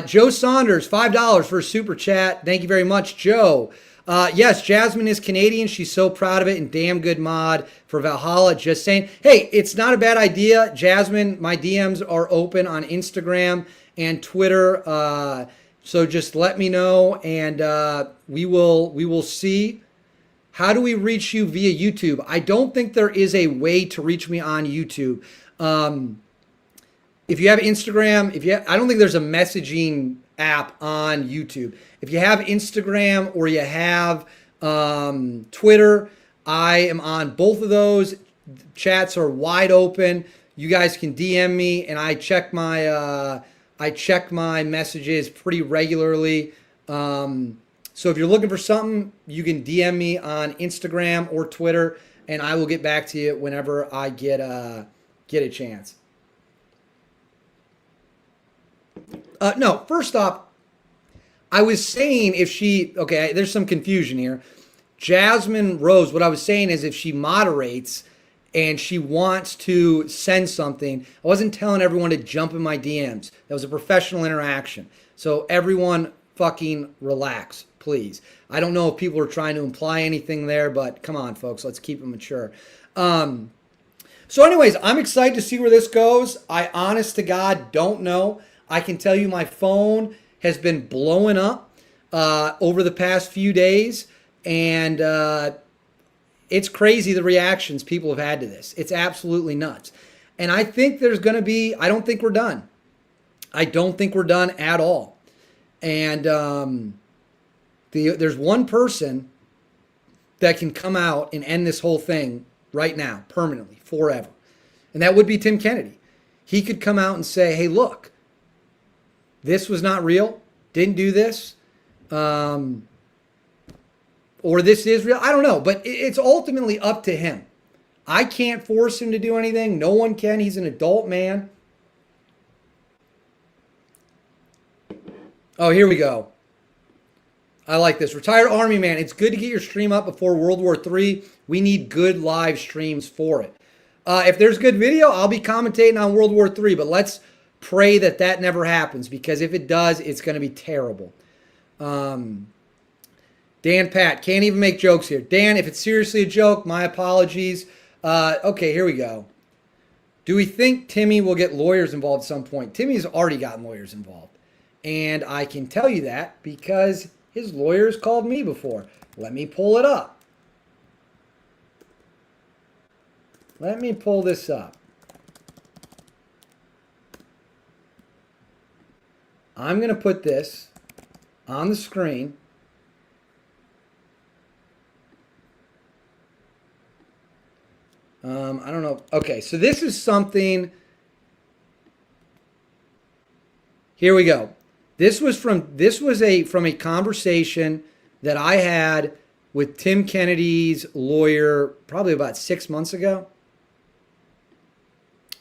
Joe Saunders, $5 for a super chat. Thank you very much, Joe. Yes, Jasmine is Canadian. She's so proud of it and damn good mod for Valhalla. Just saying. Hey, it's not a bad idea. Jasmine, my DMs are open on Instagram and Twitter. So just let me know and we will see. How do we reach you via YouTube? I don't think there is a way to reach me on YouTube. If you have Instagram, I don't think there's a messaging app on YouTube. If you have Instagram or you have Twitter, I am on both of those. Chats are wide open. You guys can DM me, and I check my messages pretty regularly. So if you're looking for something, you can DM me on Instagram or Twitter, and I will get back to you whenever I get a chance. No, first off, I was saying okay, there's some confusion here. Jasmine Rose, what I was saying is if she moderates and she wants to send something, I wasn't telling everyone to jump in my DMs. That was a professional interaction. So everyone fucking relax, please. I don't know if people are trying to imply anything there, but come on, folks, let's keep it mature. So anyways, I'm excited to see where this goes. I honest to God don't know. I can tell you my phone has been blowing up over the past few days, and it's crazy the reactions people have had to this. It's absolutely nuts. And I think there's going to be, I don't think we're done. I don't think we're done at all. And there's one person that can come out and end this whole thing right now, permanently, forever. And that would be Tim Kennedy. He could come out and say, hey, look, this was not real, didn't do this, or this is real. I don't know, but it's ultimately up to him. I can't force him to do anything. No one can. He's an adult man. Oh, here we go. I like this. Retired Army man, it's good to get your stream up before World War III. We need good live streams for it. If there's good video, I'll be commentating on World War III, but let's pray that that never happens, because if it does, it's going to be terrible. Dan Pat, can't even make jokes here. Dan, if it's seriously a joke, my apologies. Okay, here we go. Do we think Timmy will get lawyers involved at some point? Timmy's already gotten lawyers involved. And I can tell you that because his lawyers called me before. Let me pull it up. Let me pull this up. I'm going to put this on the screen. I don't know. Okay, so this is something. Here we go. This was from a conversation that I had with Tim Kennedy's lawyer probably about 6 months ago.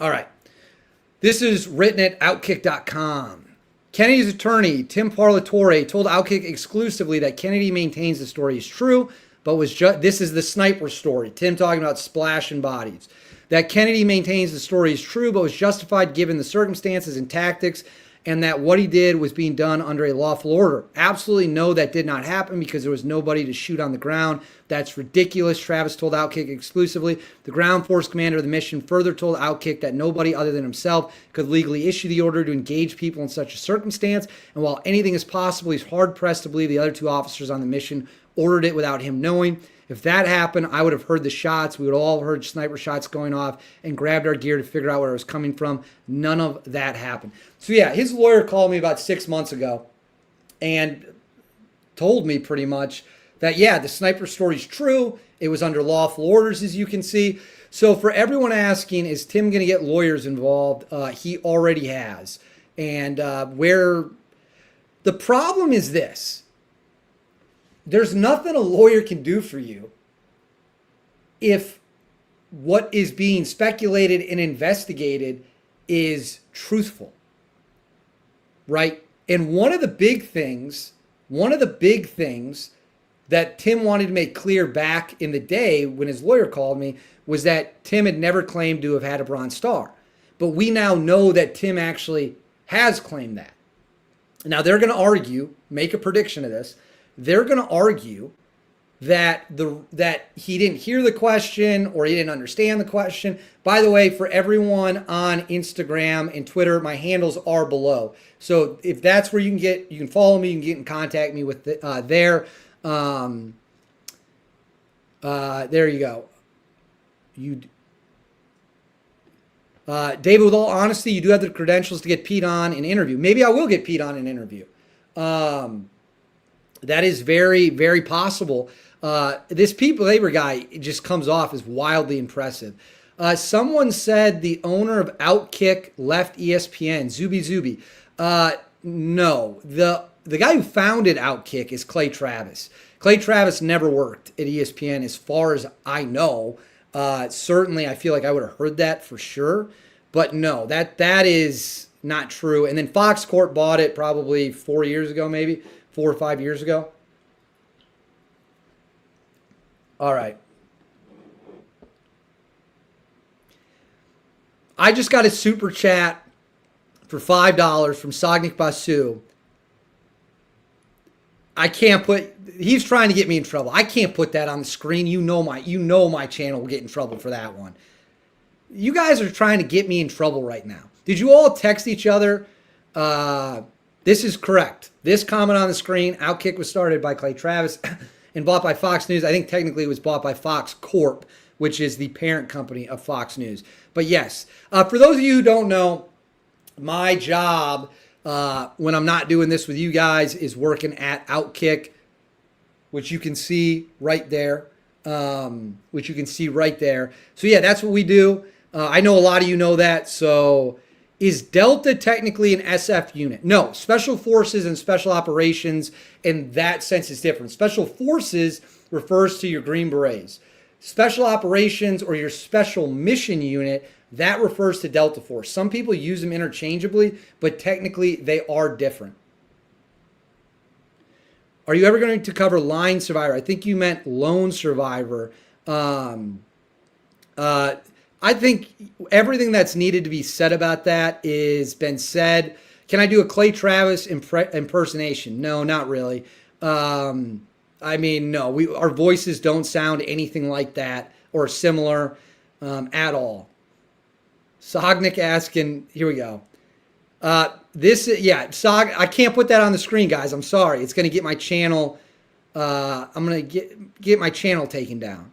All right. This is written at Outkick.com. Kennedy's attorney, Tim Parlatore, told Outkick exclusively that Kennedy maintains the story is true, but this is the sniper story. Tim talking about splashing bodies. That Kennedy maintains the story is true, but was justified given the circumstances and tactics, and that what he did was being done under a lawful order. Absolutely no, that did not happen because there was nobody to shoot on the ground. That's ridiculous, Travis told Outkick exclusively. The ground force commander of the mission further told Outkick that nobody other than himself could legally issue the order to engage people in such a circumstance, and while anything is possible, he's hard-pressed to believe the other two officers on the mission ordered it without him knowing. If that happened, I would have heard the shots. We would all have heard sniper shots going off and grabbed our gear to figure out where it was coming from. None of that happened. So yeah, his lawyer called me about 6 months ago and told me pretty much that, yeah, the sniper story is true. It was under lawful orders, as you can see. So for everyone asking, is Tim going to get lawyers involved? He already has. And where the problem is this. There's nothing a lawyer can do for you if what is being speculated and investigated is truthful, right? And one of the big things that Tim wanted to make clear back in the day when his lawyer called me was that Tim had never claimed to have had a Bronze Star. But we now know that Tim actually has claimed that. Now they're going to argue, make a prediction of this, they're going to argue that he didn't hear the question or he didn't understand the question. By the way, for everyone on Instagram and Twitter, my handles are below. So if that's where you can follow me, you can get in contact me with there. There you go. David, with all honesty, you do have the credentials to get Pete on an interview. Maybe I will get Pete on an interview. That is very, very possible. This Pete Labor guy just comes off as wildly impressive. Someone said the owner of Outkick left ESPN, Zuby. No, the guy who founded Outkick is Clay Travis. Clay Travis never worked at ESPN as far as I know. Certainly, I feel like I would have heard that for sure. But no, that is not true. And then Fox Corp bought it probably 4 years ago, maybe 4 or 5 years ago. All right. I just got a super chat for $5 from Sagnik Basu. I can't put. He's trying to get me in trouble. I can't put that on the screen. You know my channel will get in trouble for that one. You guys are trying to get me in trouble right now. Did you all text each other? This is correct. This comment on the screen, Outkick was started by Clay Travis and bought by Fox News. I think technically it was bought by Fox Corp, which is the parent company of Fox News. But yes, for those of you who don't know, my job when I'm not doing this with you guys is working at Outkick, which you can see right there. So yeah, that's what we do. I know a lot of you know that. So is Delta technically an SF unit? No, Special Forces and Special Operations in that sense is different. Special Forces refers to your Green Berets. Special Operations or your Special Mission Unit, that refers to Delta Force. Some people use them interchangeably, but technically they are different. Are you ever going to cover Line Survivor? I think you meant Lone Survivor. I think everything that's needed to be said about that is been said. Can I do a Clay Travis impersonation? No, not really. No, our voices don't sound anything like that or similar at all. Sagnik asking, here we go. I can't put that on the screen, guys. I'm sorry. It's going to get my channel. I'm going to get my channel taken down.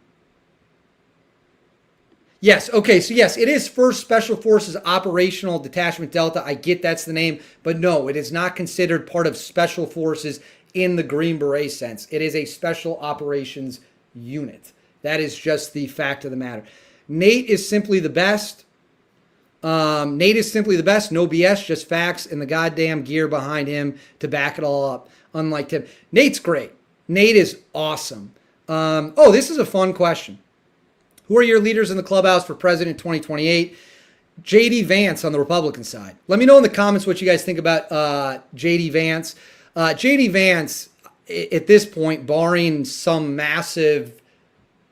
Yes. Okay. So yes, it is 1st Special Forces Operational Detachment Delta. I get that's the name, but no, it is not considered part of Special Forces in the Green Beret sense. It is a Special Operations Unit. That is just the fact of the matter. Nate is simply the best. Nate is simply the best. No BS, just facts and the goddamn gear behind him to back it all up. Unlike Tim. Nate's great. Nate is awesome. This is a fun question. Who are your leaders in the clubhouse for president 2028? J.D. Vance on the Republican side. Let me know in the comments what you guys think about J.D. Vance. J.D. Vance, at this point, barring some massive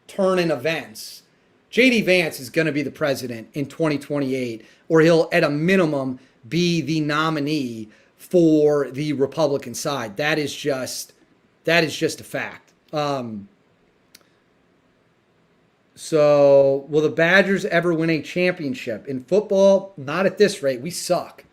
turn in events, J.D. Vance is going to be the president in 2028, or he'll, at a minimum, be the nominee for the Republican side. That is just a fact. So, will the Badgers ever win a championship? In football, not at this rate. We suck.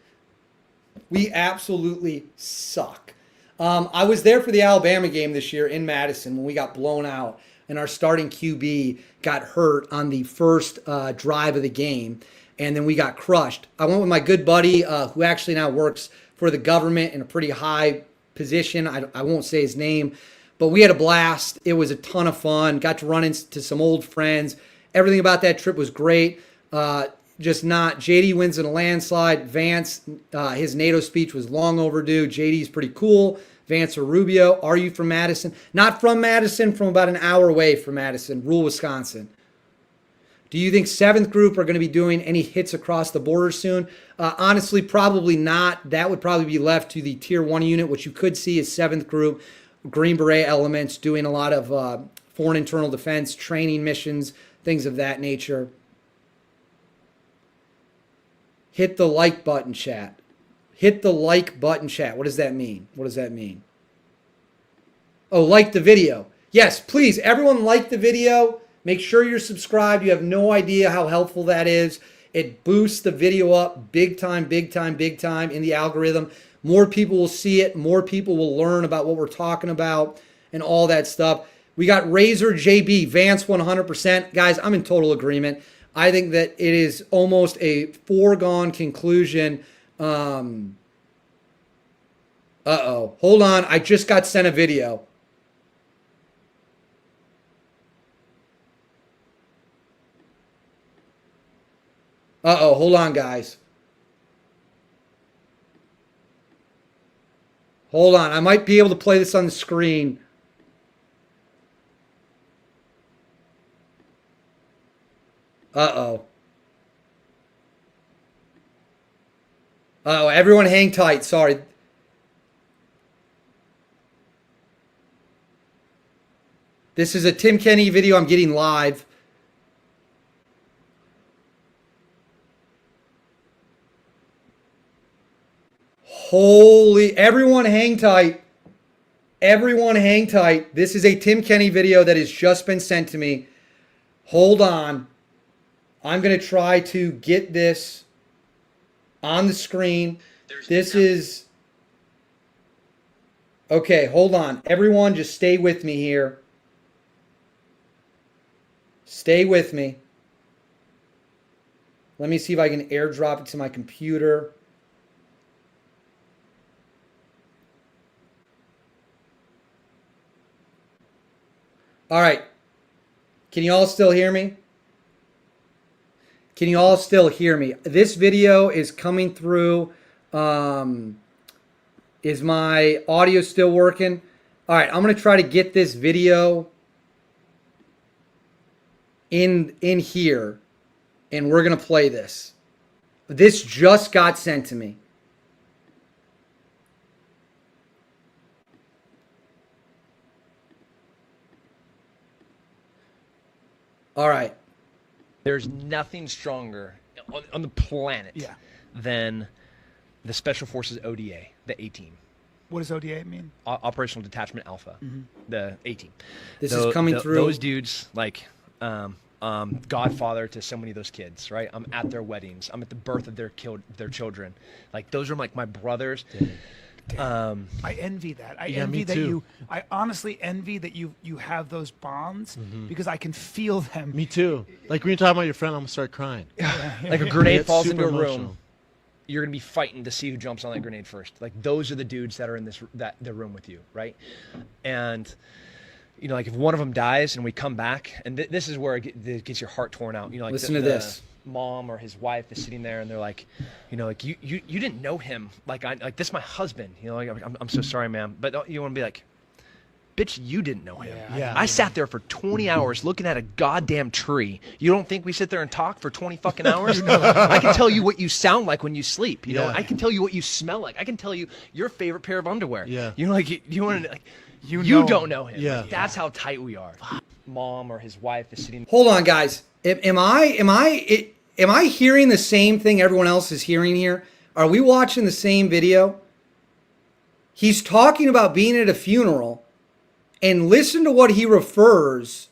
We absolutely suck. I was there for the Alabama game this year in Madison when we got blown out and our starting QB got hurt on the first drive of the game, and then we got crushed. I went with my good buddy who actually now works for the government in a pretty high position. I won't say his name. But we had a blast. It was a ton of fun. Got to run into some old friends. Everything about that trip was great. Just not. JD wins in a landslide. Vance, his NATO speech was long overdue. JD's pretty cool. Vance or Rubio. Are you from Madison? Not from Madison, from about an hour away from Madison, rural Wisconsin. Do you think 7th Group are going to be doing any hits across the border soon? Honestly, probably not. That would probably be left to the Tier 1 unit, which you could see is 7th Group. Green Beret elements, doing a lot of foreign internal defense, training missions, things of that nature. Hit the like button, chat. Hit the like button, chat. What does that mean? What does that mean? Oh, like the video. Yes, please, everyone like the video. Make sure you're subscribed. You have no idea how helpful that is. It boosts the video up big time, big time, big time in the algorithm. More people will see it. More people will learn about what we're talking about and all that stuff. We got Razor JB, Vance 100%. Guys, I'm in total agreement. I think that it is almost a foregone conclusion. Hold on. I just got sent a video. Hold on, guys. Hold on. I might be able to play this on the screen. Everyone hang tight. Sorry. This is a Tim Kenny video I'm getting live. Holy, everyone hang tight. Everyone hang tight. This is a Tim Kenny video that has just been sent to me. Hold on. I'm going to try to get this on the screen. This is... Okay, hold on. Everyone just stay with me here. Stay with me. Let me see if I can airdrop it to my computer. All right. Can you all still hear me? Can you all still hear me? This video is coming through. Is my audio still working? All right, I'm going to try to get this video in here, and we're going to play this. This just got sent to me. All right. There's nothing stronger on the planet than the Special Forces ODA, the A-Team. What does ODA mean? Operational Detachment Alpha, the A-Team. This is coming through. Those dudes, like, godfather to so many of those kids, right? I'm at their weddings. I'm at the birth of their children. Like, those are like my brothers. I envy that. I envy that too. I honestly envy that you have those bonds because I can feel them. Me too. Like when you talk about your friend, I'm gonna start crying. Like a grenade falls into a room, you're gonna be fighting to see who jumps on that grenade first. Like those are the dudes that are in the room with you, right? And like if one of them dies and we come back, and this is where it gets your heart torn out. Like listen to this. mom or his wife is sitting there and they're like, like you didn't know him. Like this is my husband. Like I'm so sorry, ma'am. But you want to be like, bitch, you didn't know him. Yeah. I sat there for 20 hours looking at a goddamn tree. You don't think we sit there and talk for 20 fucking hours? I can tell you what you sound like when you sleep. You know, I can tell you what you smell like. I can tell you your favorite pair of underwear. Yeah. You know, like you want to, like, you don't know him. Yeah. Like, that's how tight we are. Mom or his wife is sitting. Hold on, guys. Am I hearing the same thing everyone else is hearing here? Are we watching the same video? He's talking about being at a funeral, and listen to what he refers.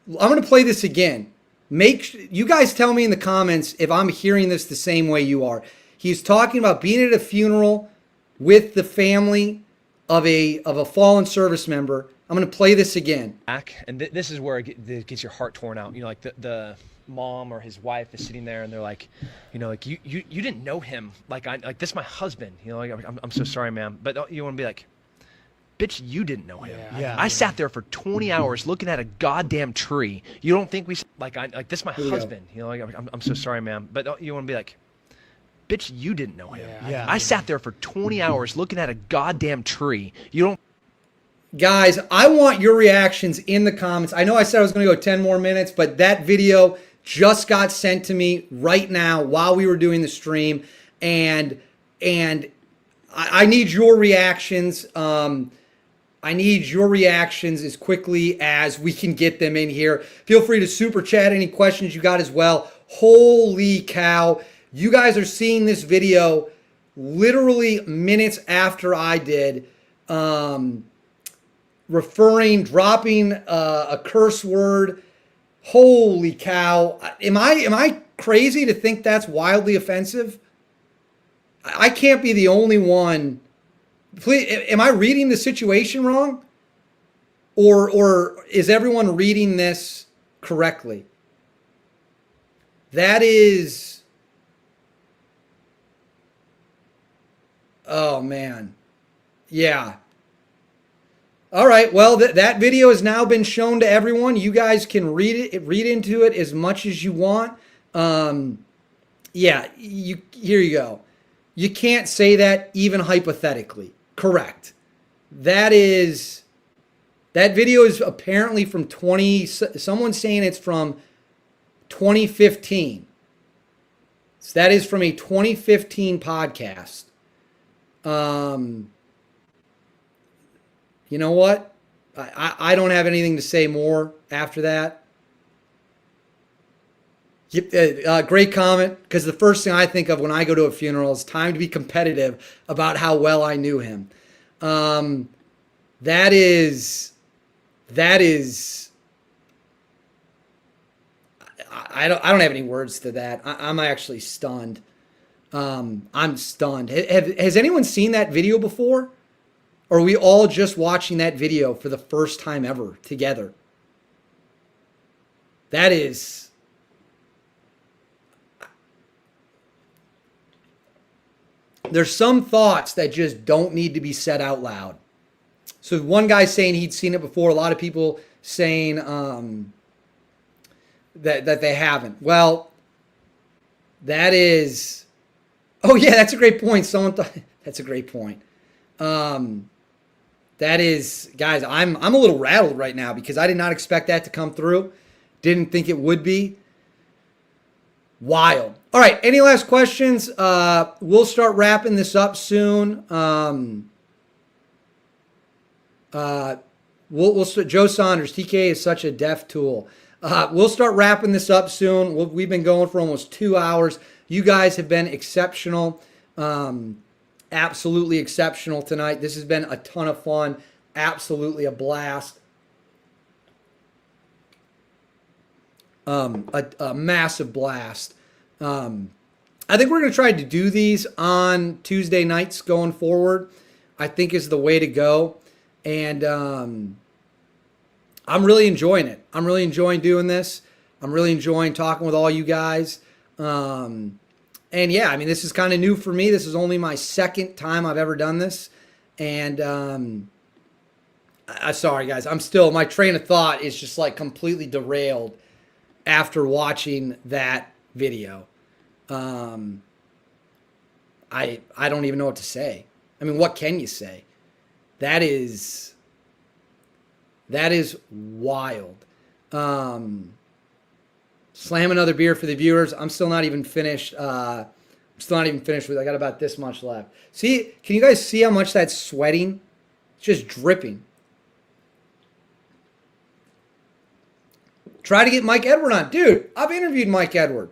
I'm going to play this again. You guys tell me in the comments if I'm hearing this the same way you are. He's talking about being at a funeral with the family of a fallen service member. I'm going to play this again. And this is where it gets your heart torn out. Like the mom or his wife is sitting there and they're like, like you didn't know him. Like this is my husband. Like I'm so sorry, ma'am. But you want to be like, bitch, you didn't know him. Yeah. I sat there for 20 hours looking at a goddamn tree. You don't think we like this is my husband. Like I'm so sorry, ma'am. But you want to be like, bitch, you didn't know him. Yeah. I sat there for 20 hours looking at a goddamn tree. You don't. Guys, I want your reactions in the comments. I know I said I was going to go 10 more minutes, but that video just got sent to me right now while we were doing the stream, and I need your reactions. I need your reactions as quickly as we can get them in here. Feel free to super chat any questions you got as well. Holy cow. You guys are seeing this video literally minutes after I did. Dropping a curse word. Holy cow. Am I crazy to think that's wildly offensive? I can't be the only one. Please, am I reading the situation wrong? Or is everyone reading this correctly? That is... Oh, man. Yeah. All right, well, that video has now been shown to everyone. You guys can read into it as much as you want. Yeah, here you go. You can't say that even hypothetically. Correct. That video is apparently from someone's saying it's from 2015. So that is from a 2015 podcast. You know what? I don't have anything to say more after that. Great comment, because the first thing I think of when I go to a funeral is time to be competitive about how well I knew him. That is. I don't have any words to that. I'm actually stunned. I'm stunned. Has anyone seen that video before? Or are we all just watching that video for the first time ever together? That is... There's some thoughts that just don't need to be said out loud. So one guy saying he'd seen it before. A lot of people saying that they haven't. Well, that is... Oh, yeah, that's a great point. That's a great point. That is, guys, I'm a little rattled right now because I did not expect that to come through. Didn't think it would be. Wild. All right, any last questions? We'll start wrapping this up soon. We'll start, Joe Saunders, TK is such a deaf tool. We'll start wrapping this up soon. We've been going for almost 2 hours. You guys have been exceptional. Absolutely exceptional tonight. This has been a ton of fun. Absolutely a blast. A massive blast. I think we're going to try to do these on Tuesday nights going forward. I think is the way to go. And I'm really enjoying it. I'm really enjoying doing this. I'm really enjoying talking with all you guys. And yeah, I mean, this is kind of new for me. This is only my second time I've ever done this. And sorry, guys. My train of thought is just like completely derailed after watching that video. I don't even know what to say. I mean, what can you say? That is wild. Slam another beer for the viewers. I'm still not even finished. I'm still not even finished with it. I got about this much left. See, can you guys see how much that's sweating? It's just dripping. Try to get Mike Edward on. Dude, I've interviewed Mike Edward.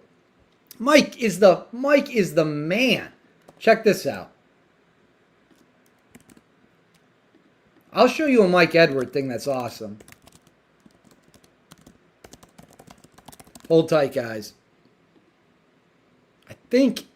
Mike is the man. Check this out. I'll show you a Mike Edward thing that's awesome. Hold tight, guys. I think...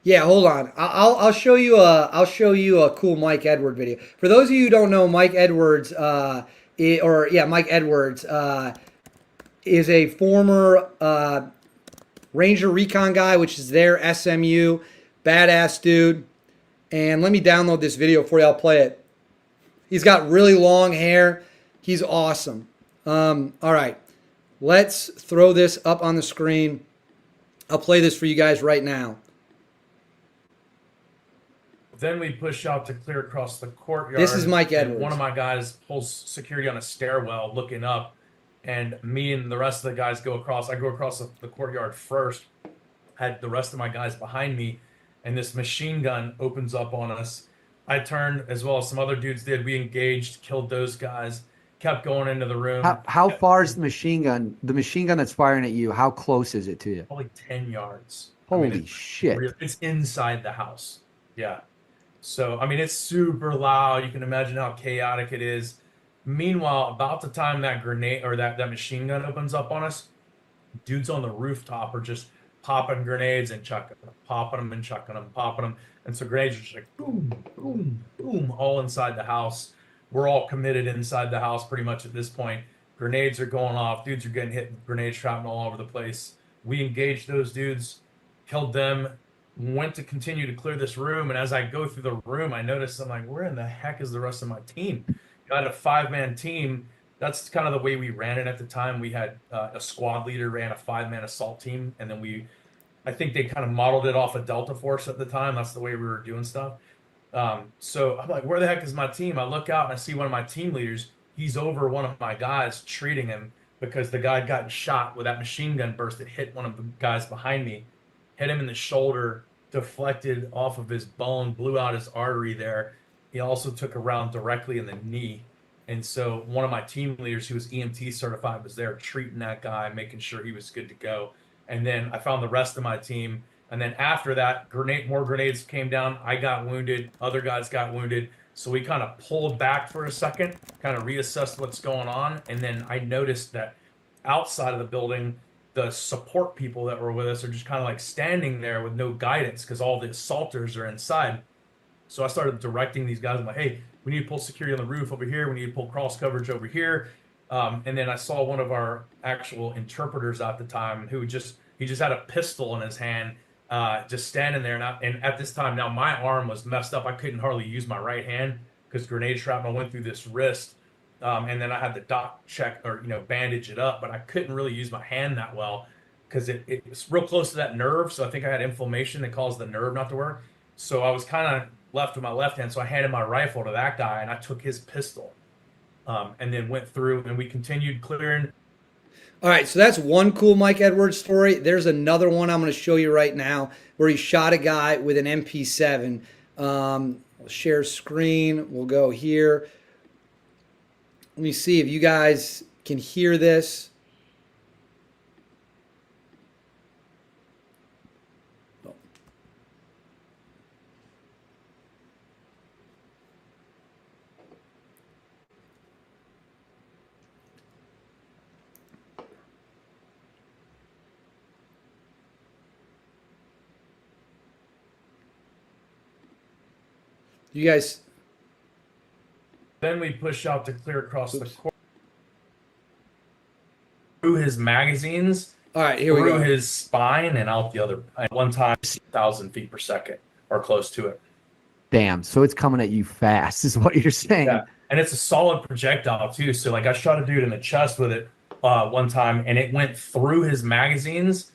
Yeah, hold on. I'll show you a cool Mike Edward video. For those of you who don't know, Mike Edwards Mike Edwards is a former Ranger Recon guy, which is their SMU, badass dude. And let me download this video for you. I'll play it. He's got really long hair. He's awesome. All right, let's throw this up on the screen. I'll play this for you guys right now. Then we push out to clear across the courtyard. This is Mike Edwards. One of my guys pulls security on a stairwell looking up, and me and the rest of the guys go across. I go across the courtyard first, had the rest of my guys behind me, and this machine gun opens up on us. I turned, as well as some other dudes did. We engaged, killed those guys, kept going into the room. How far is the machine gun? The machine gun that's firing at you, how close is it to you? Probably 10 yards. Holy shit. It's inside the house. Yeah. So, I mean, it's super loud. You can imagine how chaotic it is. Meanwhile, about the time that grenade or that machine gun opens up on us, dudes on the rooftop are just popping grenades and chucking them, popping them and chucking them, popping them. And so grenades are just like boom, boom, boom, all inside the house. We're all committed inside the house pretty much at this point. Grenades are going off. Dudes are getting hit with grenade shrapnel all over the place. We engaged those dudes, killed them, went to continue to clear this room. And as I go through the room, I noticed, I'm like, where in the heck is the rest of my team? Got a 5-man team. That's kind of the way we ran it at the time. We had a squad leader ran a 5-man assault team. And then I think they kind of modeled it off of Delta Force at the time. That's the way we were doing stuff. So I'm like, where the heck is my team? I look out and I see one of my team leaders. He's over one of my guys treating him because the guy had gotten shot with that machine gun burst that hit one of the guys behind me, hit him in the shoulder, deflected off of his bone, blew out his artery there. He also took a round directly in the knee. And so one of my team leaders who was EMT certified was there treating that guy, making sure he was good to go. And then I found the rest of my team. And then after that, more grenades came down. I got wounded. Other guys got wounded. So we kind of pulled back for a second, kind of reassessed what's going on. And then I noticed that outside of the building, the support people that were with us are just kind of like standing there with no guidance because all the assaulters are inside. So I started directing these guys. I'm like, hey, we need to pull security on the roof over here. We need to pull cross coverage over here. And then I saw one of our actual interpreters at the time who he just had a pistol in his hand, just standing there. And at this time now, my arm was messed up. I couldn't hardly use my right hand because grenade shrapnel went through this wrist. And then I had the doc check or, bandage it up, but I couldn't really use my hand that well because it was real close to that nerve. So I think I had inflammation that caused the nerve not to work. So I was kind of left with my left hand. So I handed my rifle to that guy and I took his pistol and then went through and we continued clearing. All right, so that's one cool Mike Edwards story. There's another one I'm going to show you right now where he shot a guy with an MP7. We'll share screen. We'll go here. Let me see if you guys can hear this. You guys. Then we push out to clear across the court. Through his magazines. All right, here we go. Through his spine and out the other. At one time, 1,000 feet per second or close to it. Damn. So it's coming at you fast, is what you're saying. Yeah, and it's a solid projectile too. So like I shot a dude in the chest with it one time, and it went through his magazines,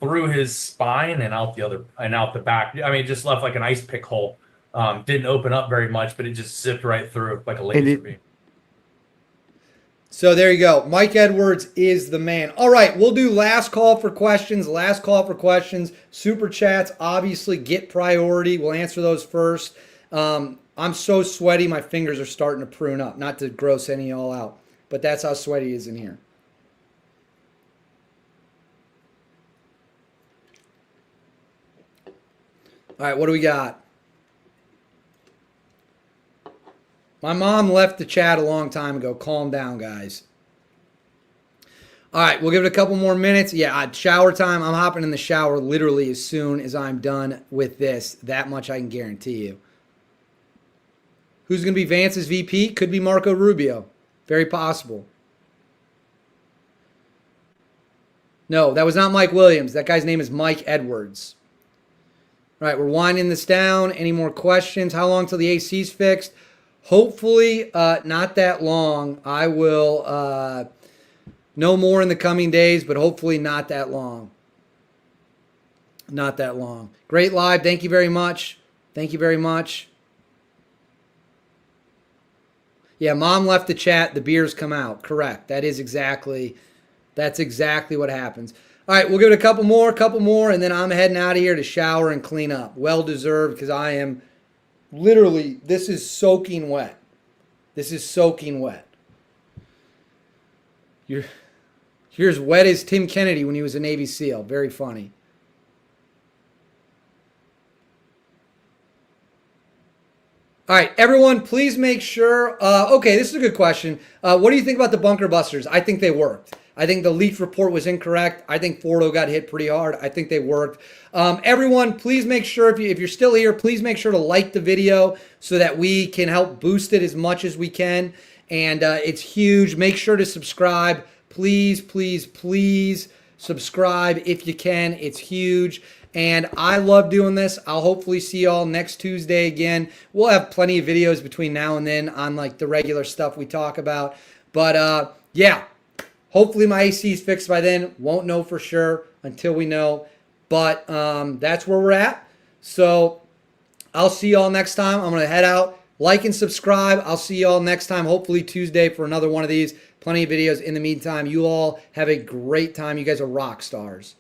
through his spine, and out the back. I mean, it just left like an ice pick hole. Didn't open up very much, but it just zipped right through like a laser beam. So there you go. Mike Edwards is the man. All right, we'll do last call for questions. Last call for questions. Super chats obviously get priority. We'll answer those first. I'm so sweaty, my fingers are starting to prune up. Not to gross any of y'all out, but that's how sweaty it is in here. All right, what do we got? My mom left the chat a long time ago. Calm down, guys. All right, we'll give it a couple more minutes. Yeah, shower time. I'm hopping in the shower literally as soon as I'm done with this. That much I can guarantee you. Who's going to be Vance's VP? Could be Marco Rubio. Very possible. No, that was not Mike Williams. That guy's name is Mike Edwards. All right, we're winding this down. Any more questions? How long till the AC's fixed? Hopefully not that long. I will know more in the coming days, but hopefully not that long. Not that long. Great live. Thank you very much. Thank you very much. Yeah, mom left the chat. The beers come out. Correct. That's exactly what happens. All right, we'll give it a couple more, and then I'm heading out of here to shower and clean up. Well deserved, because I am literally, this is soaking wet. This is soaking wet. You're as wet as Tim Kennedy when he was a Navy SEAL. Very funny. All right, everyone, please make sure. Okay, this is a good question. What do you think about the bunker busters? I think they worked. I think the leaked report was incorrect. I think Fordo got hit pretty hard. I think they worked. Everyone, please make sure, if you're still here, please make sure to like the video so that we can help boost it as much as we can. And it's huge. Make sure to subscribe. Please, please, please subscribe if you can. It's huge. And I love doing this. I'll hopefully see y'all next Tuesday again. We'll have plenty of videos between now and then on like the regular stuff we talk about. But yeah, hopefully my AC is fixed by then. Won't know for sure until we know. But that's where we're at. So I'll see y'all next time. I'm going to head out. Like and subscribe. I'll see y'all next time, hopefully Tuesday, for another one of these. Plenty of videos. In the meantime, you all have a great time. You guys are rock stars.